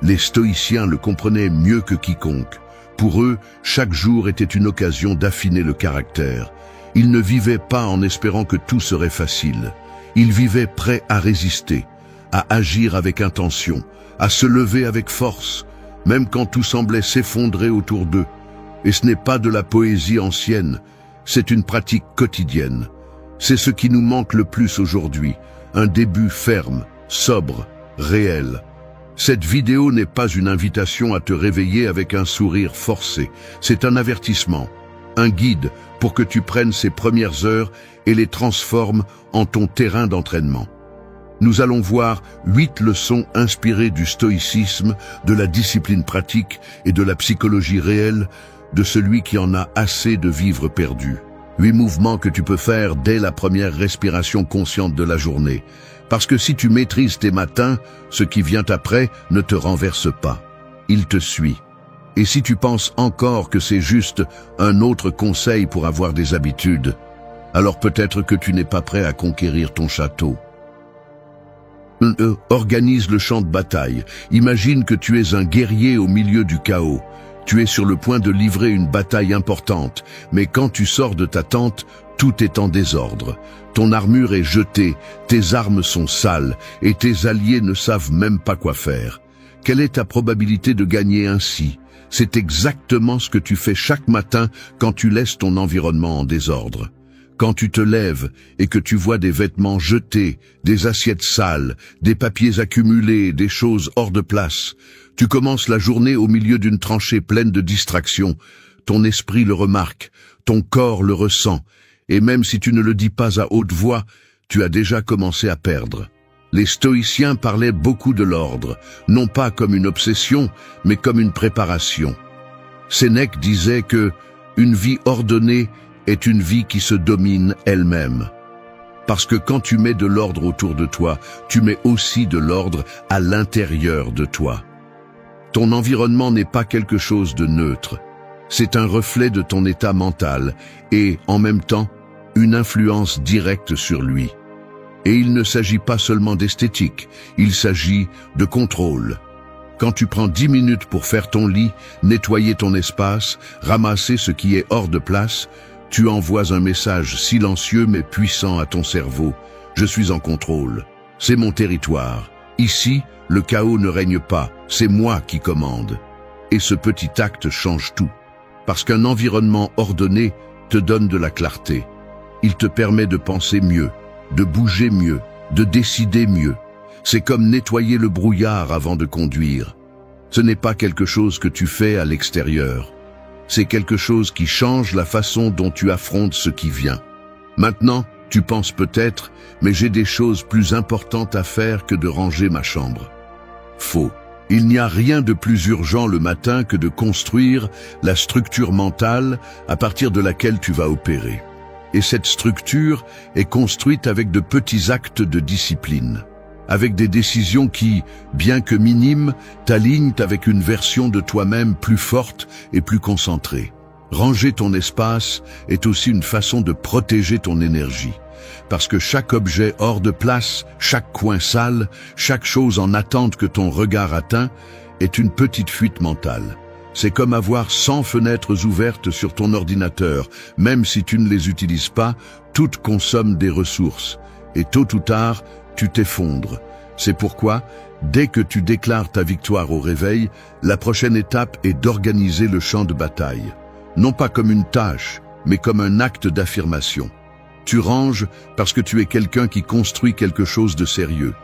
Les stoïciens le comprenaient mieux que quiconque. Pour eux, chaque jour était une occasion d'affiner le caractère. Ils ne vivaient pas en espérant que tout serait facile. Ils vivaient prêts à résister, à agir avec intention, à se lever avec force, même quand tout semblait s'effondrer autour d'eux. Et ce n'est pas de la poésie ancienne, c'est une pratique quotidienne. C'est ce qui nous manque le plus aujourd'hui, un début ferme, sobre, réel. Cette vidéo n'est pas une invitation à te réveiller avec un sourire forcé, c'est un avertissement, un guide pour que tu prennes ces premières heures et les transformes en ton terrain d'entraînement. Nous allons voir 8 leçons inspirées du stoïcisme, de la discipline pratique et de la psychologie réelle de celui qui en a assez de vivre perdu. 8 mouvements que tu peux faire dès la première respiration consciente de la journée. Parce que si tu maîtrises tes matins, ce qui vient après ne te renverse pas. Il te suit. Et si tu penses encore que c'est juste un autre conseil pour avoir des habitudes, alors peut-être que tu n'es pas prêt à conquérir ton château. Organise le champ de bataille. Imagine que tu es un guerrier au milieu du chaos. Tu es sur le point de livrer une bataille importante, mais quand tu sors de ta tente, tout est en désordre. Ton armure est jetée, tes armes sont sales, et tes alliés ne savent même pas quoi faire. Quelle est ta probabilité de gagner ainsi? C'est exactement ce que tu fais chaque matin quand tu laisses ton environnement en désordre. Quand tu te lèves et que tu vois des vêtements jetés, des assiettes sales, des papiers accumulés, des choses hors de place, tu commences la journée au milieu d'une tranchée pleine de distractions. Ton esprit le remarque, ton corps le ressent, et même si tu ne le dis pas à haute voix, tu as déjà commencé à perdre. Les stoïciens parlaient beaucoup de l'ordre, non pas comme une obsession, mais comme une préparation. Sénèque disait que une vie ordonnée est une vie qui se domine elle-même. Parce que quand tu mets de l'ordre autour de toi, tu mets aussi de l'ordre à l'intérieur de toi. Ton environnement n'est pas quelque chose de neutre. C'est un reflet de ton état mental et, en même temps, une influence directe sur lui. Et il ne s'agit pas seulement d'esthétique, il s'agit de contrôle. Quand tu prends 10 minutes pour faire ton lit, nettoyer ton espace, ramasser ce qui est hors de place, tu envoies un message silencieux mais puissant à ton cerveau. Je suis en contrôle. C'est mon territoire. Ici, le chaos ne règne pas. C'est moi qui commande. Et ce petit acte change tout. Parce qu'un environnement ordonné te donne de la clarté. Il te permet de penser mieux, de bouger mieux, de décider mieux. C'est comme nettoyer le brouillard avant de conduire. Ce n'est pas quelque chose que tu fais à l'extérieur. C'est quelque chose qui change la façon dont tu affrontes ce qui vient. Maintenant, tu penses peut-être, mais j'ai des choses plus importantes à faire que de ranger ma chambre. Faux. Il n'y a rien de plus urgent le matin que de construire la structure mentale à partir de laquelle tu vas opérer. Et cette structure est construite avec de petits actes de discipline, avec des décisions qui, bien que minimes, t'alignent avec une version de toi-même plus forte et plus concentrée. Ranger ton espace est aussi une façon de protéger ton énergie, parce que chaque objet hors de place, chaque coin sale, chaque chose en attente que ton regard atteint, est une petite fuite mentale. C'est comme avoir 100 fenêtres ouvertes sur ton ordinateur. Même si tu ne les utilises pas, toutes consomment des ressources. Et tôt ou tard, tu t'effondres. C'est pourquoi, dès que tu déclares ta victoire au réveil, la prochaine étape est d'organiser le champ de bataille. Non pas comme une tâche, mais comme un acte d'affirmation. Tu ranges parce que tu es quelqu'un qui construit quelque chose de sérieux.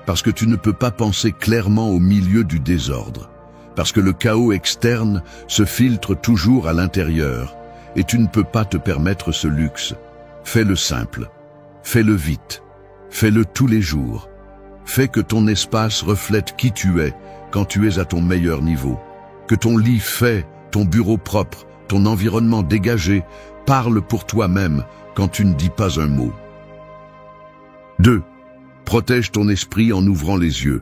Parce que tu ne peux pas penser clairement au milieu du désordre. Parce que le chaos externe se filtre toujours à l'intérieur, et tu ne peux pas te permettre ce luxe. Fais-le simple, fais-le vite, fais-le tous les jours. Fais que ton espace reflète qui tu es quand tu es à ton meilleur niveau. Que ton lit fait, ton bureau propre, ton environnement dégagé, parle pour toi-même quand tu ne dis pas un mot. 2. Protège ton esprit en ouvrant les yeux.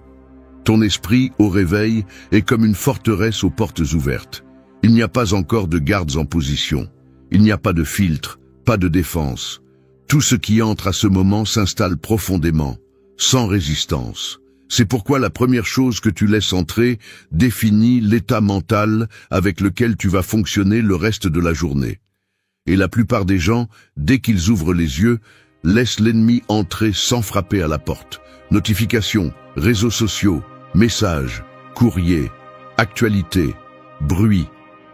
Ton esprit, au réveil, est comme une forteresse aux portes ouvertes. Il n'y a pas encore de gardes en position. Il n'y a pas de filtre, pas de défense. Tout ce qui entre à ce moment s'installe profondément, sans résistance. C'est pourquoi la première chose que tu laisses entrer définit l'état mental avec lequel tu vas fonctionner le reste de la journée. Et la plupart des gens, dès qu'ils ouvrent les yeux, laissent l'ennemi entrer sans frapper à la porte. Notifications, réseaux sociaux, messages, courriers, actualités, bruit,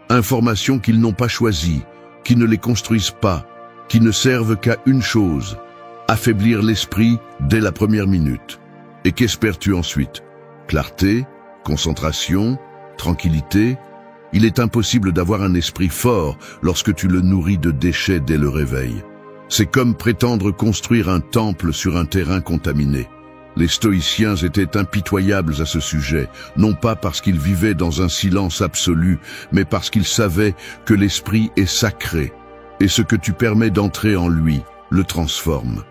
informations qu'ils n'ont pas choisies, qui ne les construisent pas, qui ne servent qu'à une chose, affaiblir l'esprit dès la première minute. Et qu'espères-tu ensuite? Clarté, concentration, tranquillité? Il est impossible d'avoir un esprit fort lorsque tu le nourris de déchets dès le réveil. C'est comme prétendre construire un temple sur un terrain contaminé. Les stoïciens étaient impitoyables à ce sujet, non pas parce qu'ils vivaient dans un silence absolu, mais parce qu'ils savaient que l'esprit est sacré, et ce que tu permets d'entrer en lui le transforme.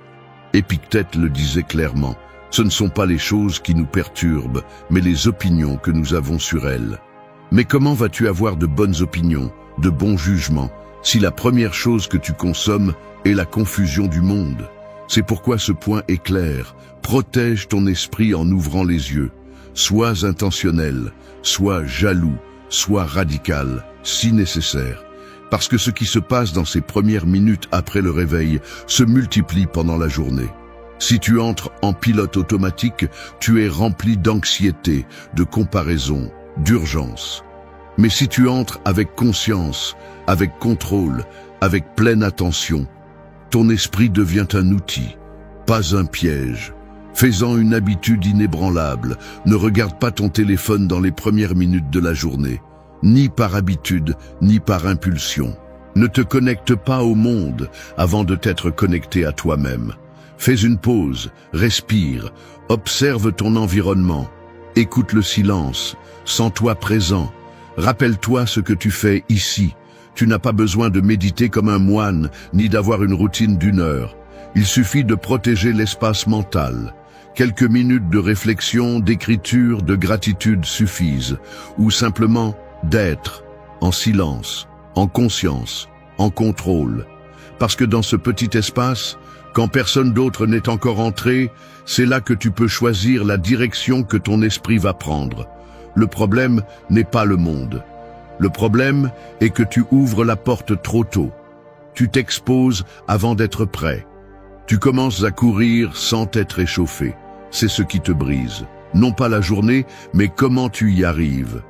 Épictète le disait clairement, ce ne sont pas les choses qui nous perturbent, mais les opinions que nous avons sur elles. Mais comment vas-tu avoir de bonnes opinions, de bons jugements, si la première chose que tu consommes est la confusion du monde? C'est pourquoi ce point est clair. Protège ton esprit en ouvrant les yeux. Sois intentionnel, sois jaloux, sois radical, si nécessaire. Parce que ce qui se passe dans ces premières minutes après le réveil se multiplie pendant la journée. Si tu entres en pilote automatique, tu es rempli d'anxiété, de comparaison, d'urgence. Mais si tu entres avec conscience, avec contrôle, avec pleine attention, ton esprit devient un outil, pas un piège. Fais-en une habitude inébranlable. Ne regarde pas ton téléphone dans les premières minutes de la journée, ni par habitude, ni par impulsion. Ne te connecte pas au monde avant de t'être connecté à toi-même. Fais une pause, respire, observe ton environnement, écoute le silence, sens-toi présent, rappelle-toi ce que tu fais ici. Tu n'as pas besoin de méditer comme un moine, ni d'avoir une routine d'1 heure. Il suffit de protéger l'espace mental. Quelques minutes de réflexion, d'écriture, de gratitude suffisent, ou simplement d'être, en silence, en conscience, en contrôle. Parce que dans ce petit espace, quand personne d'autre n'est encore entré, c'est là que tu peux choisir la direction que ton esprit va prendre. Le problème n'est pas le monde. Le problème est que tu ouvres la porte trop tôt. Tu t'exposes avant d'être prêt. Tu commences à courir sans t'être échauffé. C'est ce qui te brise. Non pas la journée, mais comment tu y arrives.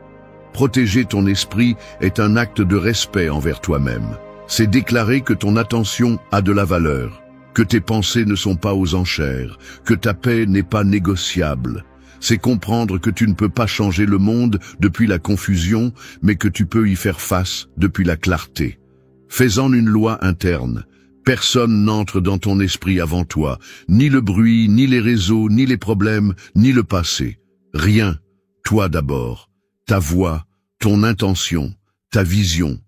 Protéger ton esprit est un acte de respect envers toi-même. C'est déclarer que ton attention a de la valeur, que tes pensées ne sont pas aux enchères, que ta paix n'est pas négociable. C'est comprendre que tu ne peux pas changer le monde depuis la confusion, mais que tu peux y faire face depuis la clarté. Fais-en une loi interne. Personne n'entre dans ton esprit avant toi, ni le bruit, ni les réseaux, ni les problèmes, ni le passé. Rien, toi d'abord, ta voix, ton intention, ta vision.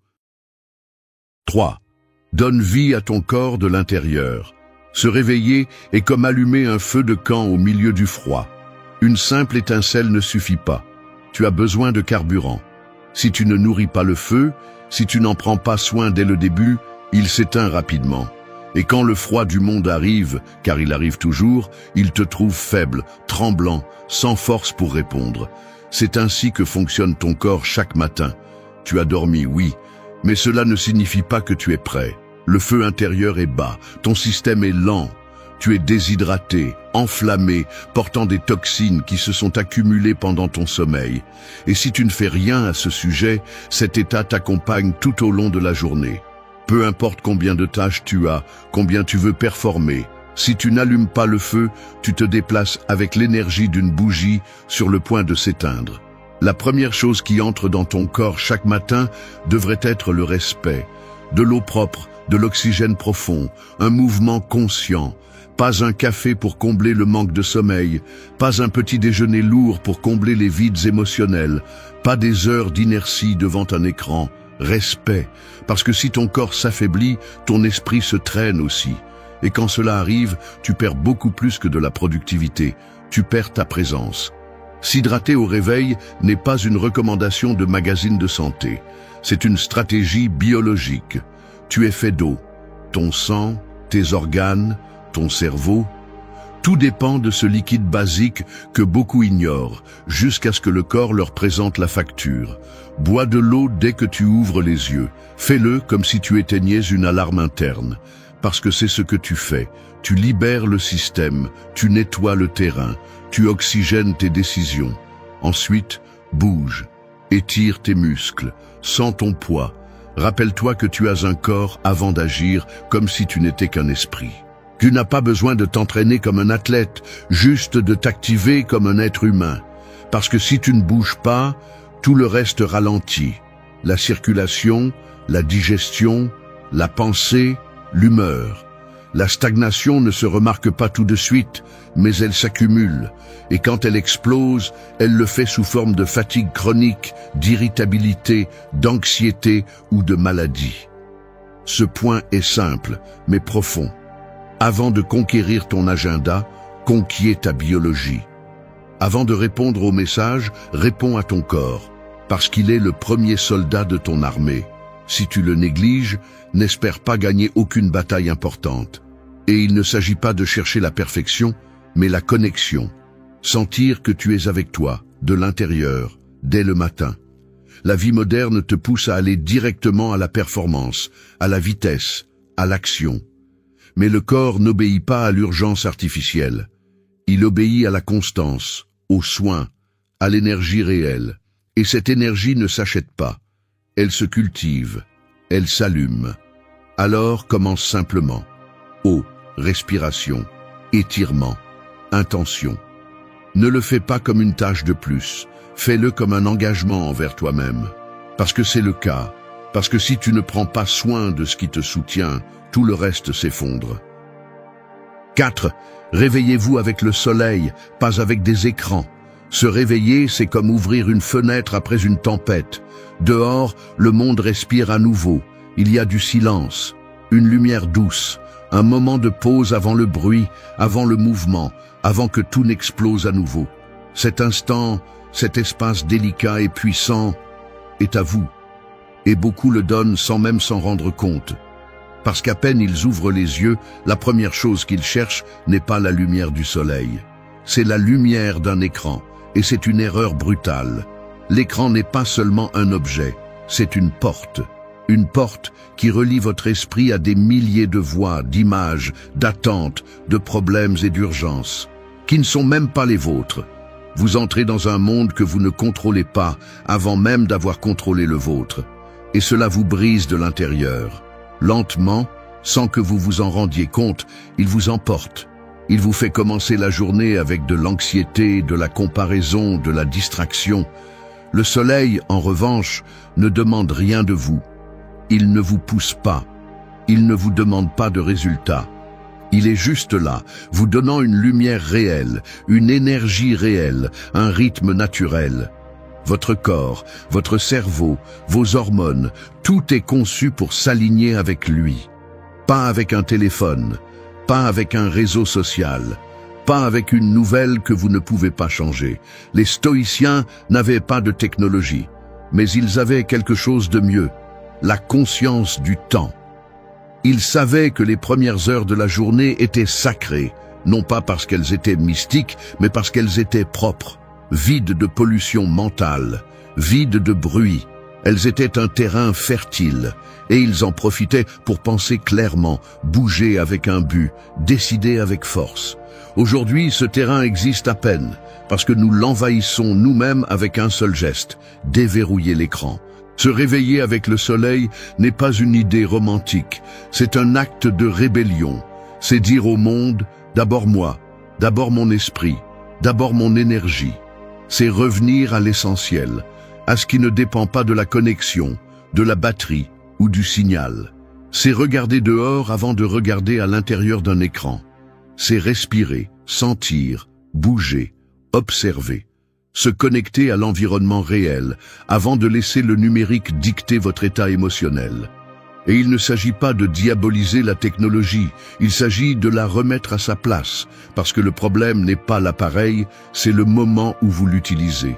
3. Donne vie à ton corps de l'intérieur. Se réveiller est comme allumer un feu de camp au milieu du froid. Une simple étincelle ne suffit pas. Tu as besoin de carburant. Si tu ne nourris pas le feu, si tu n'en prends pas soin dès le début, il s'éteint rapidement. Et quand le froid du monde arrive, car il arrive toujours, il te trouve faible, tremblant, sans force pour répondre. C'est ainsi que fonctionne ton corps chaque matin. Tu as dormi, oui, mais cela ne signifie pas que tu es prêt. Le feu intérieur est bas, ton système est lent. Tu es déshydraté, enflammé, portant des toxines qui se sont accumulées pendant ton sommeil. Et si tu ne fais rien à ce sujet, cet état t'accompagne tout au long de la journée. Peu importe combien de tâches tu as, combien tu veux performer, si tu n'allumes pas le feu, tu te déplaces avec l'énergie d'une bougie sur le point de s'éteindre. La première chose qui entre dans ton corps chaque matin devrait être le respect, de l'eau propre, de l'oxygène profond, un mouvement conscient. Pas un café pour combler le manque de sommeil, pas un petit déjeuner lourd pour combler les vides émotionnels, pas des heures d'inertie devant un écran. Respect, parce que si ton corps s'affaiblit, ton esprit se traîne aussi. Et quand cela arrive, tu perds beaucoup plus que de la productivité, tu perds ta présence. S'hydrater au réveil n'est pas une recommandation de magazine de santé, c'est une stratégie biologique. Tu es fait d'eau, ton sang, tes organes, ton cerveau. Tout dépend de ce liquide basique que beaucoup ignorent, jusqu'à ce que le corps leur présente la facture. Bois de l'eau dès que tu ouvres les yeux. Fais-le comme si tu éteignais une alarme interne. Parce que c'est ce que tu fais. Tu libères le système, tu nettoies le terrain, tu oxygènes tes décisions. Ensuite, bouge, étire tes muscles, sens ton poids. Rappelle-toi que tu as un corps avant d'agir comme si tu n'étais qu'un esprit. Tu n'as pas besoin de t'entraîner comme un athlète, juste de t'activer comme un être humain. Parce que si tu ne bouges pas, tout le reste ralentit. La circulation, la digestion, la pensée, l'humeur. La stagnation ne se remarque pas tout de suite, mais elle s'accumule. Et quand elle explose, elle le fait sous forme de fatigue chronique, d'irritabilité, d'anxiété ou de maladie. Ce point est simple, mais profond. Avant de conquérir ton agenda, conquiers ta biologie. Avant de répondre aux messages, réponds à ton corps, parce qu'il est le premier soldat de ton armée. Si tu le négliges, n'espère pas gagner aucune bataille importante. Et il ne s'agit pas de chercher la perfection, mais la connexion. Sentir que tu es avec toi, de l'intérieur, dès le matin. La vie moderne te pousse à aller directement à la performance, à la vitesse, à l'action. Mais le corps n'obéit pas à l'urgence artificielle. Il obéit à la constance, aux soins, à l'énergie réelle. Et cette énergie ne s'achète pas. Elle se cultive, elle s'allume. Alors commence simplement. Eau, respiration, étirement, intention. Ne le fais pas comme une tâche de plus. Fais-le comme un engagement envers toi-même. Parce que c'est le cas. Parce que si tu ne prends pas soin de ce qui te soutient, tout le reste s'effondre. 4. Réveillez-vous avec le soleil, pas avec des écrans. Se réveiller, c'est comme ouvrir une fenêtre après une tempête. Dehors, le monde respire à nouveau. Il y a du silence, une lumière douce, un moment de pause avant le bruit, avant le mouvement, avant que tout n'explose à nouveau. Cet instant, cet espace délicat et puissant est à vous. Et beaucoup le donnent sans même s'en rendre compte. Parce qu'à peine ils ouvrent les yeux, la première chose qu'ils cherchent n'est pas la lumière du soleil. C'est la lumière d'un écran, et c'est une erreur brutale. L'écran n'est pas seulement un objet, c'est une porte. Une porte qui relie votre esprit à des milliers de voix, d'images, d'attentes, de problèmes et d'urgences, qui ne sont même pas les vôtres. Vous entrez dans un monde que vous ne contrôlez pas avant même d'avoir contrôlé le vôtre. Et cela vous brise de l'intérieur. Lentement, sans que vous vous en rendiez compte, il vous emporte. Il vous fait commencer la journée avec de l'anxiété, de la comparaison, de la distraction. Le soleil, en revanche, ne demande rien de vous. Il ne vous pousse pas. Il ne vous demande pas de résultat. Il est juste là, vous donnant une lumière réelle, une énergie réelle, un rythme naturel. Votre corps, votre cerveau, vos hormones, tout est conçu pour s'aligner avec lui. Pas avec un téléphone, pas avec un réseau social, pas avec une nouvelle que vous ne pouvez pas changer. Les stoïciens n'avaient pas de technologie, mais ils avaient quelque chose de mieux, la conscience du temps. Ils savaient que les premières heures de la journée étaient sacrées, non pas parce qu'elles étaient mystiques, mais parce qu'elles étaient propres, vides de pollution mentale, vides de bruit. Elles étaient un terrain fertile, et ils en profitaient pour penser clairement, bouger avec un but, décider avec force. Aujourd'hui, ce terrain existe à peine, parce que nous l'envahissons nous-mêmes avec un seul geste, déverrouiller l'écran. Se réveiller avec le soleil n'est pas une idée romantique, c'est un acte de rébellion. C'est dire au monde, d'abord moi, d'abord mon esprit, d'abord mon énergie. C'est revenir à l'essentiel, à ce qui ne dépend pas de la connexion, de la batterie ou du signal. C'est regarder dehors avant de regarder à l'intérieur d'un écran. C'est respirer, sentir, bouger, observer. Se connecter à l'environnement réel avant de laisser le numérique dicter votre état émotionnel. Et il ne s'agit pas de diaboliser la technologie, il s'agit de la remettre à sa place, parce que le problème n'est pas l'appareil, c'est le moment où vous l'utilisez.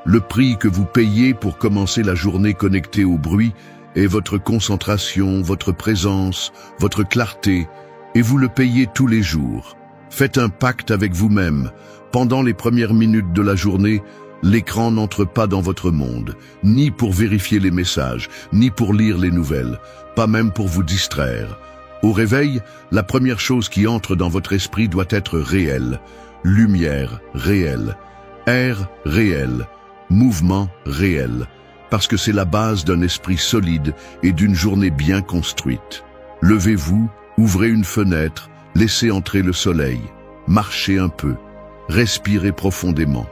Le prix que vous payez pour commencer la journée connectée au bruit est votre concentration, votre présence, votre clarté, et vous le payez tous les jours. Faites un pacte avec vous-même. Pendant les premières minutes de la journée, l'écran n'entre pas dans votre monde, ni pour vérifier les messages, ni pour lire les nouvelles, pas même pour vous distraire. Au réveil, la première chose qui entre dans votre esprit doit être réelle. Lumière réelle, air réel, mouvement réel, parce que c'est la base d'un esprit solide et d'une journée bien construite. Levez-vous, ouvrez une fenêtre, laissez entrer le soleil, marchez un peu, respirez profondément.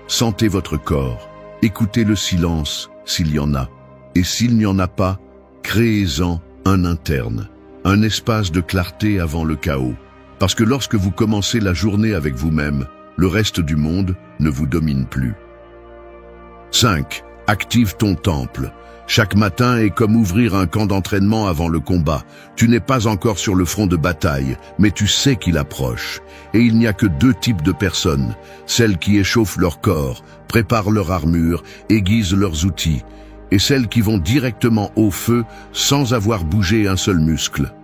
Sentez votre corps, écoutez le silence s'il y en a, et s'il n'y en a pas, créez-en un interne, un espace de clarté avant le chaos. Parce que lorsque vous commencez la journée avec vous-même, le reste du monde ne vous domine plus. 5. Active ton temple. Chaque matin est comme ouvrir un camp d'entraînement avant le combat. Tu n'es pas encore sur le front de bataille, mais tu sais qu'il approche. Et il n'y a que 2 types de personnes. Celles qui échauffent leur corps, préparent leur armure, aiguisent leurs outils. Et celles qui vont directement au feu sans avoir bougé un seul muscle.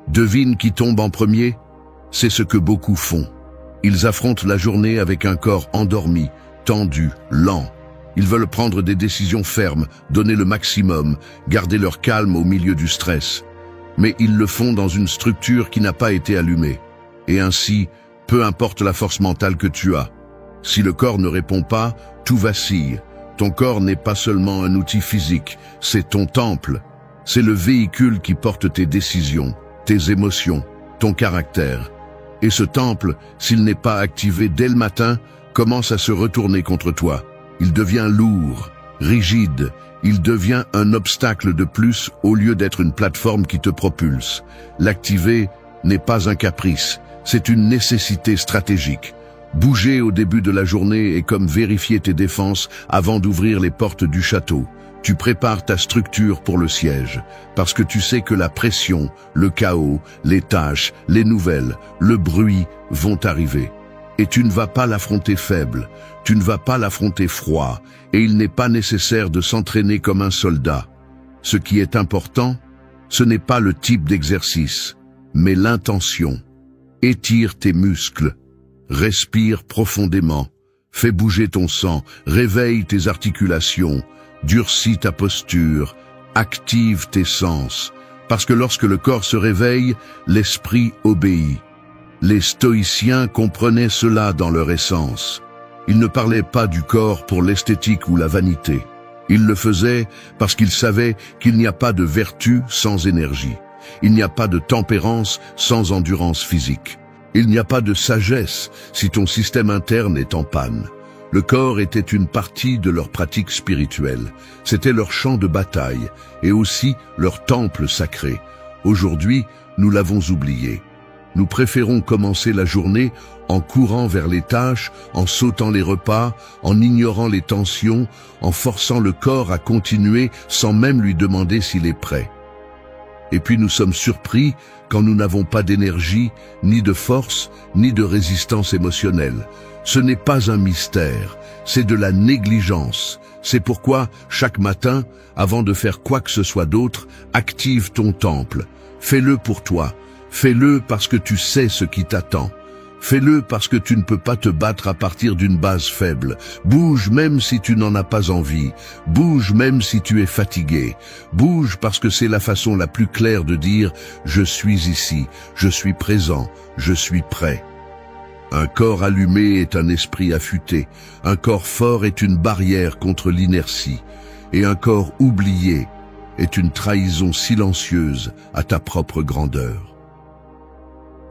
Devine qui tombe en premier? C'est ce que beaucoup font. Ils affrontent la journée avec un corps endormi, tendu, lent. Ils veulent prendre des décisions fermes, donner le maximum, garder leur calme au milieu du stress. Mais ils le font dans une structure qui n'a pas été allumée. Et ainsi, peu importe la force mentale que tu as. Si le corps ne répond pas, tout vacille. Ton corps n'est pas seulement un outil physique, c'est ton temple. C'est le véhicule qui porte tes décisions, tes émotions, ton caractère. Et ce temple, s'il n'est pas activé dès le matin, commence à se retourner contre toi. Il devient lourd, rigide, il devient un obstacle de plus au lieu d'être une plateforme qui te propulse. L'activer n'est pas un caprice, c'est une nécessité stratégique. Bouger au début de la journée est comme vérifier tes défenses avant d'ouvrir les portes du château. Tu prépares ta structure pour le siège, parce que tu sais que la pression, le chaos, les tâches, les nouvelles, le bruit vont arriver. Et tu ne vas pas l'affronter faible, tu ne vas pas l'affronter froid, et il n'est pas nécessaire de s'entraîner comme un soldat. Ce qui est important, ce n'est pas le type d'exercice, mais l'intention. Étire tes muscles, respire profondément, fais bouger ton sang, réveille tes articulations, durcis ta posture, active tes sens, parce que lorsque le corps se réveille, l'esprit obéit. Les stoïciens comprenaient cela dans leur essence. Ils ne parlaient pas du corps pour l'esthétique ou la vanité. Ils le faisaient parce qu'ils savaient qu'il n'y a pas de vertu sans énergie. Il n'y a pas de tempérance sans endurance physique. Il n'y a pas de sagesse si ton système interne est en panne. Le corps était une partie de leur pratique spirituelle. C'était leur champ de bataille et aussi leur temple sacré. Aujourd'hui, nous l'avons oublié. Nous préférons commencer la journée en courant vers les tâches, en sautant les repas, en ignorant les tensions, en forçant le corps à continuer sans même lui demander s'il est prêt. Et puis nous sommes surpris quand nous n'avons pas d'énergie, ni de force, ni de résistance émotionnelle. Ce n'est pas un mystère, c'est de la négligence. C'est pourquoi, chaque matin, avant de faire quoi que ce soit d'autre, active ton temple. Fais-le pour toi. Fais-le parce que tu sais ce qui t'attend. Fais-le parce que tu ne peux pas te battre à partir d'une base faible. Bouge même si tu n'en as pas envie. Bouge même si tu es fatigué. Bouge parce que c'est la façon la plus claire de dire « Je suis ici, je suis présent, je suis prêt ». Un corps allumé est un esprit affûté. Un corps fort est une barrière contre l'inertie. Et un corps oublié est une trahison silencieuse à ta propre grandeur.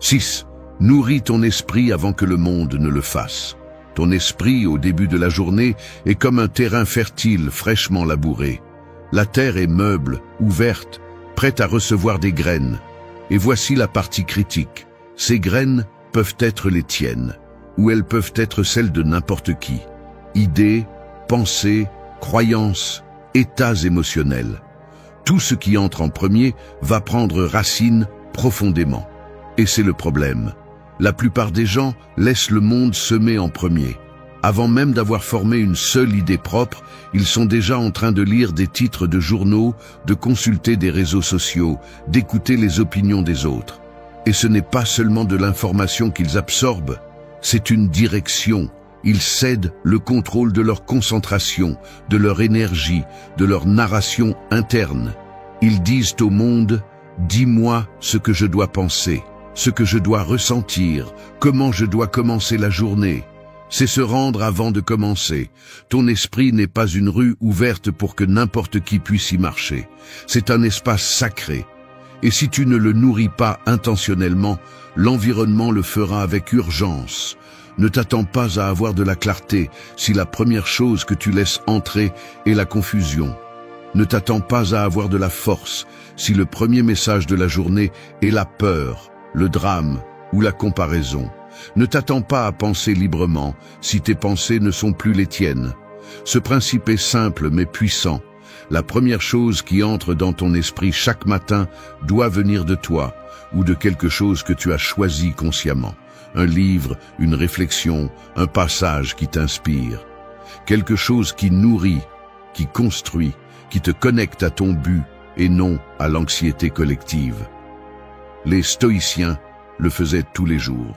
6. Nourris ton esprit avant que le monde ne le fasse. Ton esprit, au début de la journée, est comme un terrain fertile, fraîchement labouré. La terre est meuble, ouverte, prête à recevoir des graines. Et voici la partie critique. Ces graines peuvent être les tiennes, ou elles peuvent être celles de n'importe qui. Idées, pensées, croyances, états émotionnels. Tout ce qui entre en premier va prendre racine profondément. Et c'est le problème. La plupart des gens laissent le monde semer en premier. Avant même d'avoir formé une seule idée propre, ils sont déjà en train de lire des titres de journaux, de consulter des réseaux sociaux, d'écouter les opinions des autres. Et ce n'est pas seulement de l'information qu'ils absorbent, c'est une direction. Ils cèdent le contrôle de leur concentration, de leur énergie, de leur narration interne. Ils disent au monde, « Dis-moi ce que je dois penser, ce que je dois ressentir, comment je dois commencer la journée. » C'est se rendre avant de commencer. Ton esprit n'est pas une rue ouverte pour que n'importe qui puisse y marcher. C'est un espace sacré. Et si tu ne le nourris pas intentionnellement, l'environnement le fera avec urgence. Ne t'attends pas à avoir de la clarté si la première chose que tu laisses entrer est la confusion. Ne t'attends pas à avoir de la force si le premier message de la journée est la peur, le drame ou la comparaison. Ne t'attends pas à penser librement si tes pensées ne sont plus les tiennes. Ce principe est simple mais puissant. La première chose qui entre dans ton esprit chaque matin doit venir de toi ou de quelque chose que tu as choisi consciemment. Un livre, une réflexion, un passage qui t'inspire. Quelque chose qui nourrit, qui construit, qui te connecte à ton but et non à l'anxiété collective. Les stoïciens le faisaient tous les jours.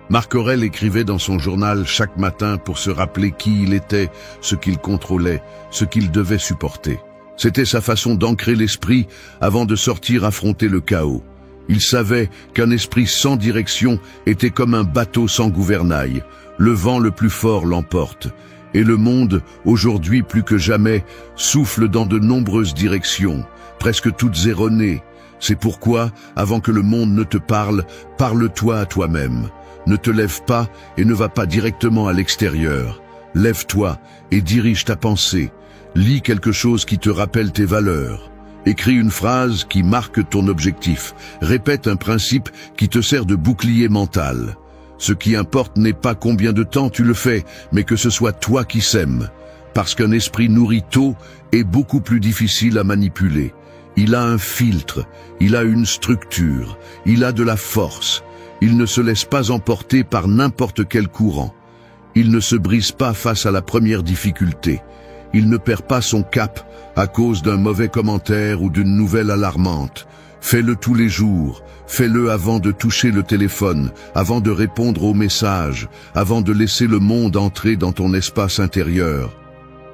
Marc Aurèle écrivait dans son journal chaque matin pour se rappeler qui il était, ce qu'il contrôlait, ce qu'il devait supporter. C'était sa façon d'ancrer l'esprit avant de sortir affronter le chaos. Il savait qu'un esprit sans direction était comme un bateau sans gouvernail. Le vent le plus fort l'emporte. Et le monde, aujourd'hui plus que jamais, souffle dans de nombreuses directions, presque toutes erronées. C'est pourquoi, avant que le monde ne te parle, parle-toi à toi-même. Ne te lève pas et ne va pas directement à l'extérieur. Lève-toi et dirige ta pensée. Lis quelque chose qui te rappelle tes valeurs. Écris une phrase qui marque ton objectif. Répète un principe qui te sert de bouclier mental. Ce qui importe n'est pas combien de temps tu le fais, mais que ce soit toi qui sèmes. Parce qu'un esprit nourri tôt est beaucoup plus difficile à manipuler. Il a un filtre, il a une structure, il a de la force. Il ne se laisse pas emporter par n'importe quel courant. Il ne se brise pas face à la première difficulté. Il ne perd pas son cap à cause d'un mauvais commentaire ou d'une nouvelle alarmante. Fais-le tous les jours. Fais-le avant de toucher le téléphone, avant de répondre aux messages, avant de laisser le monde entrer dans ton espace intérieur.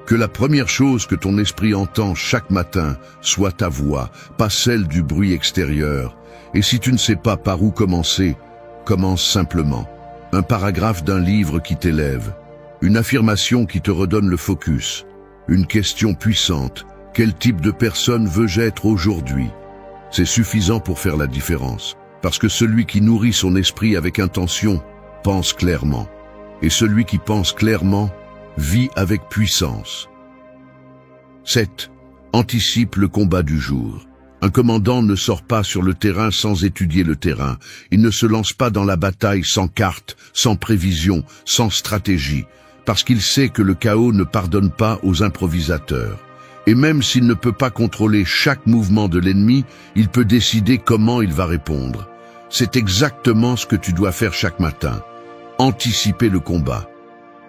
Que la première chose que ton esprit entend chaque matin soit ta voix, pas celle du bruit extérieur. Et si tu ne sais pas par où commencer, commence simplement. Un paragraphe d'un livre qui t'élève. Une affirmation qui te redonne le focus. Une question puissante. Quel type de personne veux-je être aujourd'hui? C'est suffisant pour faire la différence. Parce que celui qui nourrit son esprit avec intention pense clairement. Et celui qui pense clairement vit avec puissance. 7. Anticipe le combat du jour. Un commandant ne sort pas sur le terrain sans étudier le terrain. Il ne se lance pas dans la bataille sans carte, sans prévision, sans stratégie, parce qu'il sait que le chaos ne pardonne pas aux improvisateurs. Et même s'il ne peut pas contrôler chaque mouvement de l'ennemi, il peut décider comment il va répondre. C'est exactement ce que tu dois faire chaque matin. Anticiper le combat.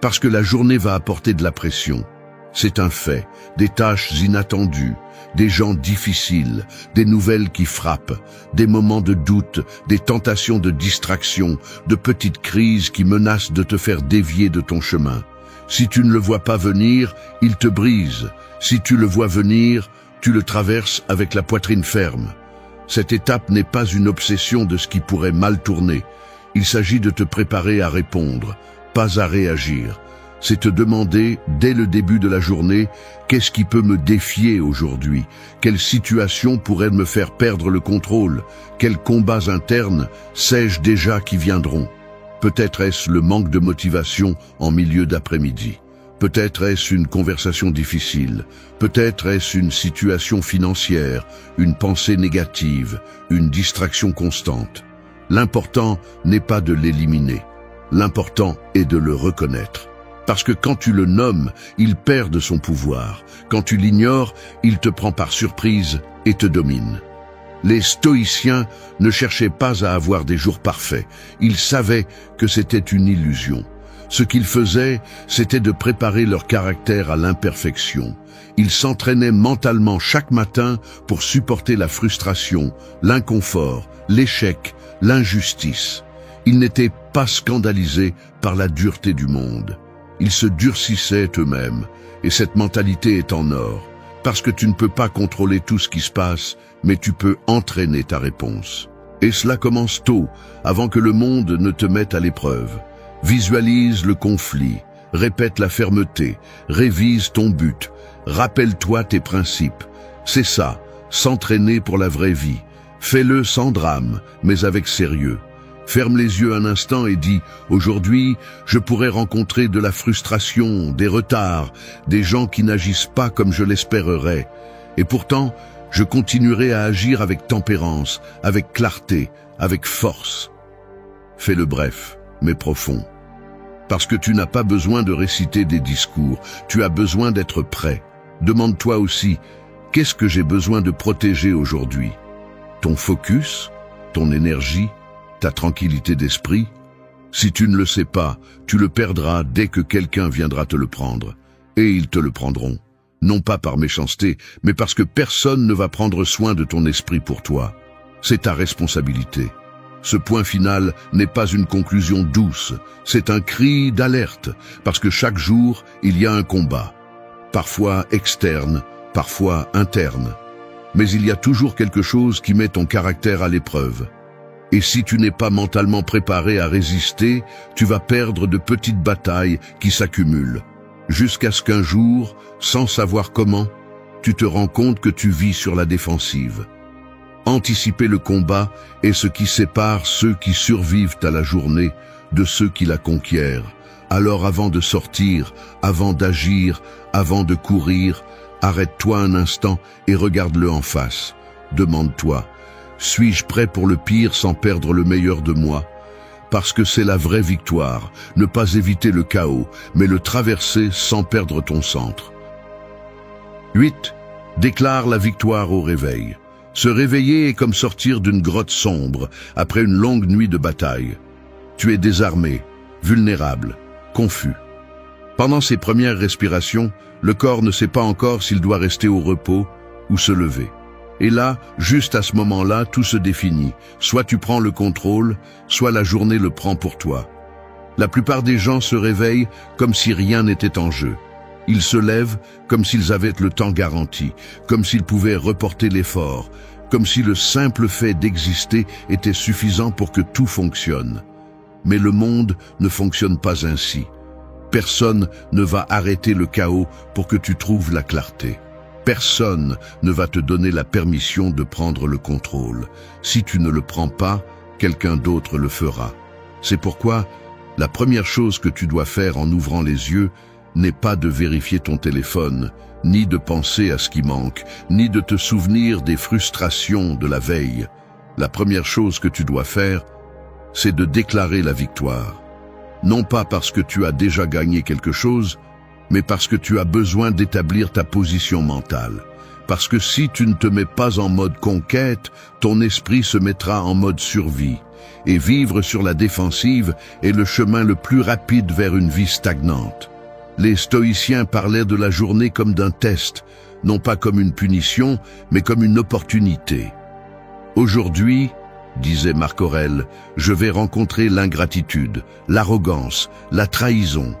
Parce que la journée va apporter de la pression. C'est un fait, des tâches inattendues, des gens difficiles, des nouvelles qui frappent, des moments de doute, des tentations de distraction, de petites crises qui menacent de te faire dévier de ton chemin. Si tu ne le vois pas venir, il te brise. Si tu le vois venir, tu le traverses avec la poitrine ferme. Cette étape n'est pas une obsession de ce qui pourrait mal tourner. Il s'agit de te préparer à répondre, pas à réagir. C'est te demander, dès le début de la journée, qu'est-ce qui peut me défier aujourd'hui? Quelle situation pourrait me faire perdre le contrôle? Quels combats internes sais-je déjà qui viendront? Peut-être est-ce le manque de motivation en milieu d'après-midi. Peut-être est-ce une conversation difficile. Peut-être est-ce une situation financière, une pensée négative, une distraction constante. L'important n'est pas de l'éliminer. L'important est de le reconnaître. Parce que quand tu le nommes, il perd de son pouvoir. Quand tu l'ignores, il te prend par surprise et te domine. Les stoïciens ne cherchaient pas à avoir des jours parfaits. Ils savaient que c'était une illusion. Ce qu'ils faisaient, c'était de préparer leur caractère à l'imperfection. Ils s'entraînaient mentalement chaque matin pour supporter la frustration, l'inconfort, l'échec, l'injustice. Ils n'étaient pas scandalisés par la dureté du monde. Ils se durcissaient eux-mêmes, et cette mentalité est en or, parce que tu ne peux pas contrôler tout ce qui se passe, mais tu peux entraîner ta réponse. Et cela commence tôt, avant que le monde ne te mette à l'épreuve. Visualise le conflit, répète la fermeté, révise ton but, rappelle-toi tes principes. C'est ça, s'entraîner pour la vraie vie. Fais-le sans drame, mais avec sérieux. Ferme les yeux un instant et dis « Aujourd'hui, je pourrais rencontrer de la frustration, des retards, des gens qui n'agissent pas comme je l'espérerais. Et pourtant, je continuerai à agir avec tempérance, avec clarté, avec force. » Fais-le bref, mais profond. Parce que tu n'as pas besoin de réciter des discours, tu as besoin d'être prêt. Demande-toi aussi, qu'est-ce que j'ai besoin de protéger aujourd'hui? Ton focus? Ton énergie? Ta tranquillité d'esprit? Si tu ne le sais pas, tu le perdras dès que quelqu'un viendra te le prendre. Et ils te le prendront. Non pas par méchanceté, mais parce que personne ne va prendre soin de ton esprit pour toi. C'est ta responsabilité. Ce point final n'est pas une conclusion douce, c'est un cri d'alerte, parce que chaque jour, il y a un combat. Parfois externe, parfois interne. Mais il y a toujours quelque chose qui met ton caractère à l'épreuve. Et si tu n'es pas mentalement préparé à résister, tu vas perdre de petites batailles qui s'accumulent. Jusqu'à ce qu'un jour, sans savoir comment, tu te rends compte que tu vis sur la défensive. Anticiper le combat est ce qui sépare ceux qui survivent à la journée de ceux qui la conquièrent. Alors avant de sortir, avant d'agir, avant de courir, arrête-toi un instant et regarde-le en face. Demande-toi, suis-je prêt pour le pire sans perdre le meilleur de moi? Parce que c'est la vraie victoire, ne pas éviter le chaos, mais le traverser sans perdre ton centre. 8. Déclare la victoire au réveil. Se réveiller est comme sortir d'une grotte sombre après une longue nuit de bataille. Tu es désarmé, vulnérable, confus. Pendant ces premières respirations, le corps ne sait pas encore s'il doit rester au repos ou se lever. Et là, juste à ce moment-là, tout se définit. Soit tu prends le contrôle, soit la journée le prend pour toi. La plupart des gens se réveillent comme si rien n'était en jeu. Ils se lèvent comme s'ils avaient le temps garanti, comme s'ils pouvaient reporter l'effort, comme si le simple fait d'exister était suffisant pour que tout fonctionne. Mais le monde ne fonctionne pas ainsi. Personne ne va arrêter le chaos pour que tu trouves la clarté. Personne ne va te donner la permission de prendre le contrôle. Si tu ne le prends pas, quelqu'un d'autre le fera. C'est pourquoi la première chose que tu dois faire en ouvrant les yeux n'est pas de vérifier ton téléphone, ni de penser à ce qui manque, ni de te souvenir des frustrations de la veille. La première chose que tu dois faire, c'est de déclarer la victoire. Non pas parce que tu as déjà gagné quelque chose, mais parce que tu as besoin d'établir ta position mentale. Parce que si tu ne te mets pas en mode conquête, ton esprit se mettra en mode survie. Et vivre sur la défensive est le chemin le plus rapide vers une vie stagnante. Les stoïciens parlaient de la journée comme d'un test, non pas comme une punition, mais comme une opportunité. Aujourd'hui, disait Marc Aurèle, je vais rencontrer l'ingratitude, l'arrogance, la trahison.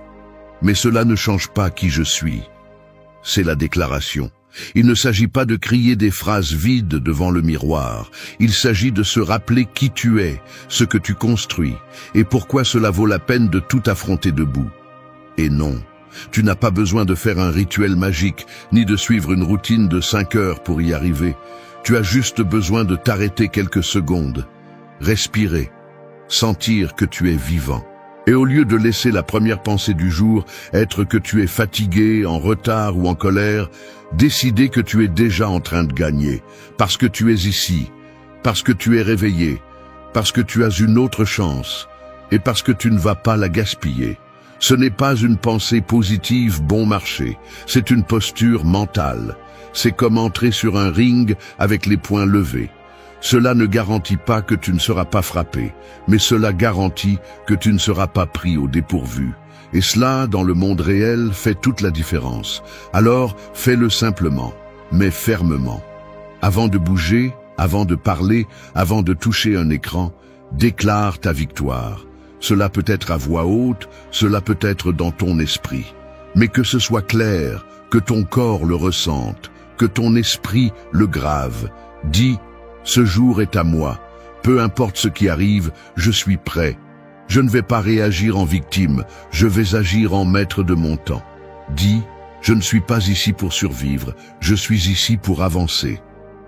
Mais cela ne change pas qui je suis. C'est la déclaration. Il ne s'agit pas de crier des phrases vides devant le miroir. Il s'agit de se rappeler qui tu es, ce que tu construis, et pourquoi cela vaut la peine de tout affronter debout. Et non, tu n'as pas besoin de faire un rituel magique, ni de suivre une routine de 5 heures pour y arriver. Tu as juste besoin de t'arrêter quelques secondes, respirer, sentir que tu es vivant. Et au lieu de laisser la première pensée du jour être que tu es fatigué, en retard ou en colère, décider que tu es déjà en train de gagner, parce que tu es ici, parce que tu es réveillé, parce que tu as une autre chance, et parce que tu ne vas pas la gaspiller. Ce n'est pas une pensée positive bon marché, c'est une posture mentale. C'est comme entrer sur un ring avec les poings levés. Cela ne garantit pas que tu ne seras pas frappé, mais cela garantit que tu ne seras pas pris au dépourvu. Et cela, dans le monde réel, fait toute la différence. Alors, fais-le simplement, mais fermement. Avant de bouger, avant de parler, avant de toucher un écran, déclare ta victoire. Cela peut être à voix haute, cela peut être dans ton esprit. Mais que ce soit clair, que ton corps le ressente, que ton esprit le grave. Dis, ce jour est à moi. Peu importe ce qui arrive, je suis prêt. Je ne vais pas réagir en victime, je vais agir en maître de mon temps. Dis, je ne suis pas ici pour survivre, je suis ici pour avancer.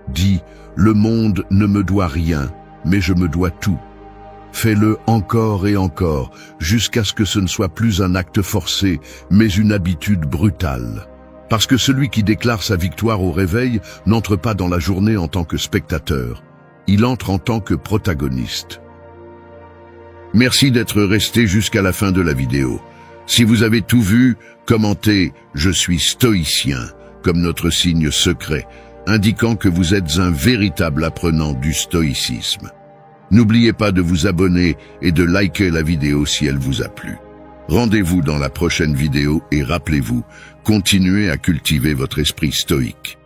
Dis, le monde ne me doit rien, mais je me dois tout. Fais-le encore et encore, jusqu'à ce que ce ne soit plus un acte forcé, mais une habitude brutale. Parce que celui qui déclare sa victoire au réveil n'entre pas dans la journée en tant que spectateur, il entre en tant que protagoniste. Merci d'être resté jusqu'à la fin de la vidéo. Si vous avez tout vu, commentez « Je suis stoïcien » comme notre signe secret, indiquant que vous êtes un véritable apprenant du stoïcisme. N'oubliez pas de vous abonner et de liker la vidéo si elle vous a plu. Rendez-vous dans la prochaine vidéo et rappelez-vous, continuez à cultiver votre esprit stoïque.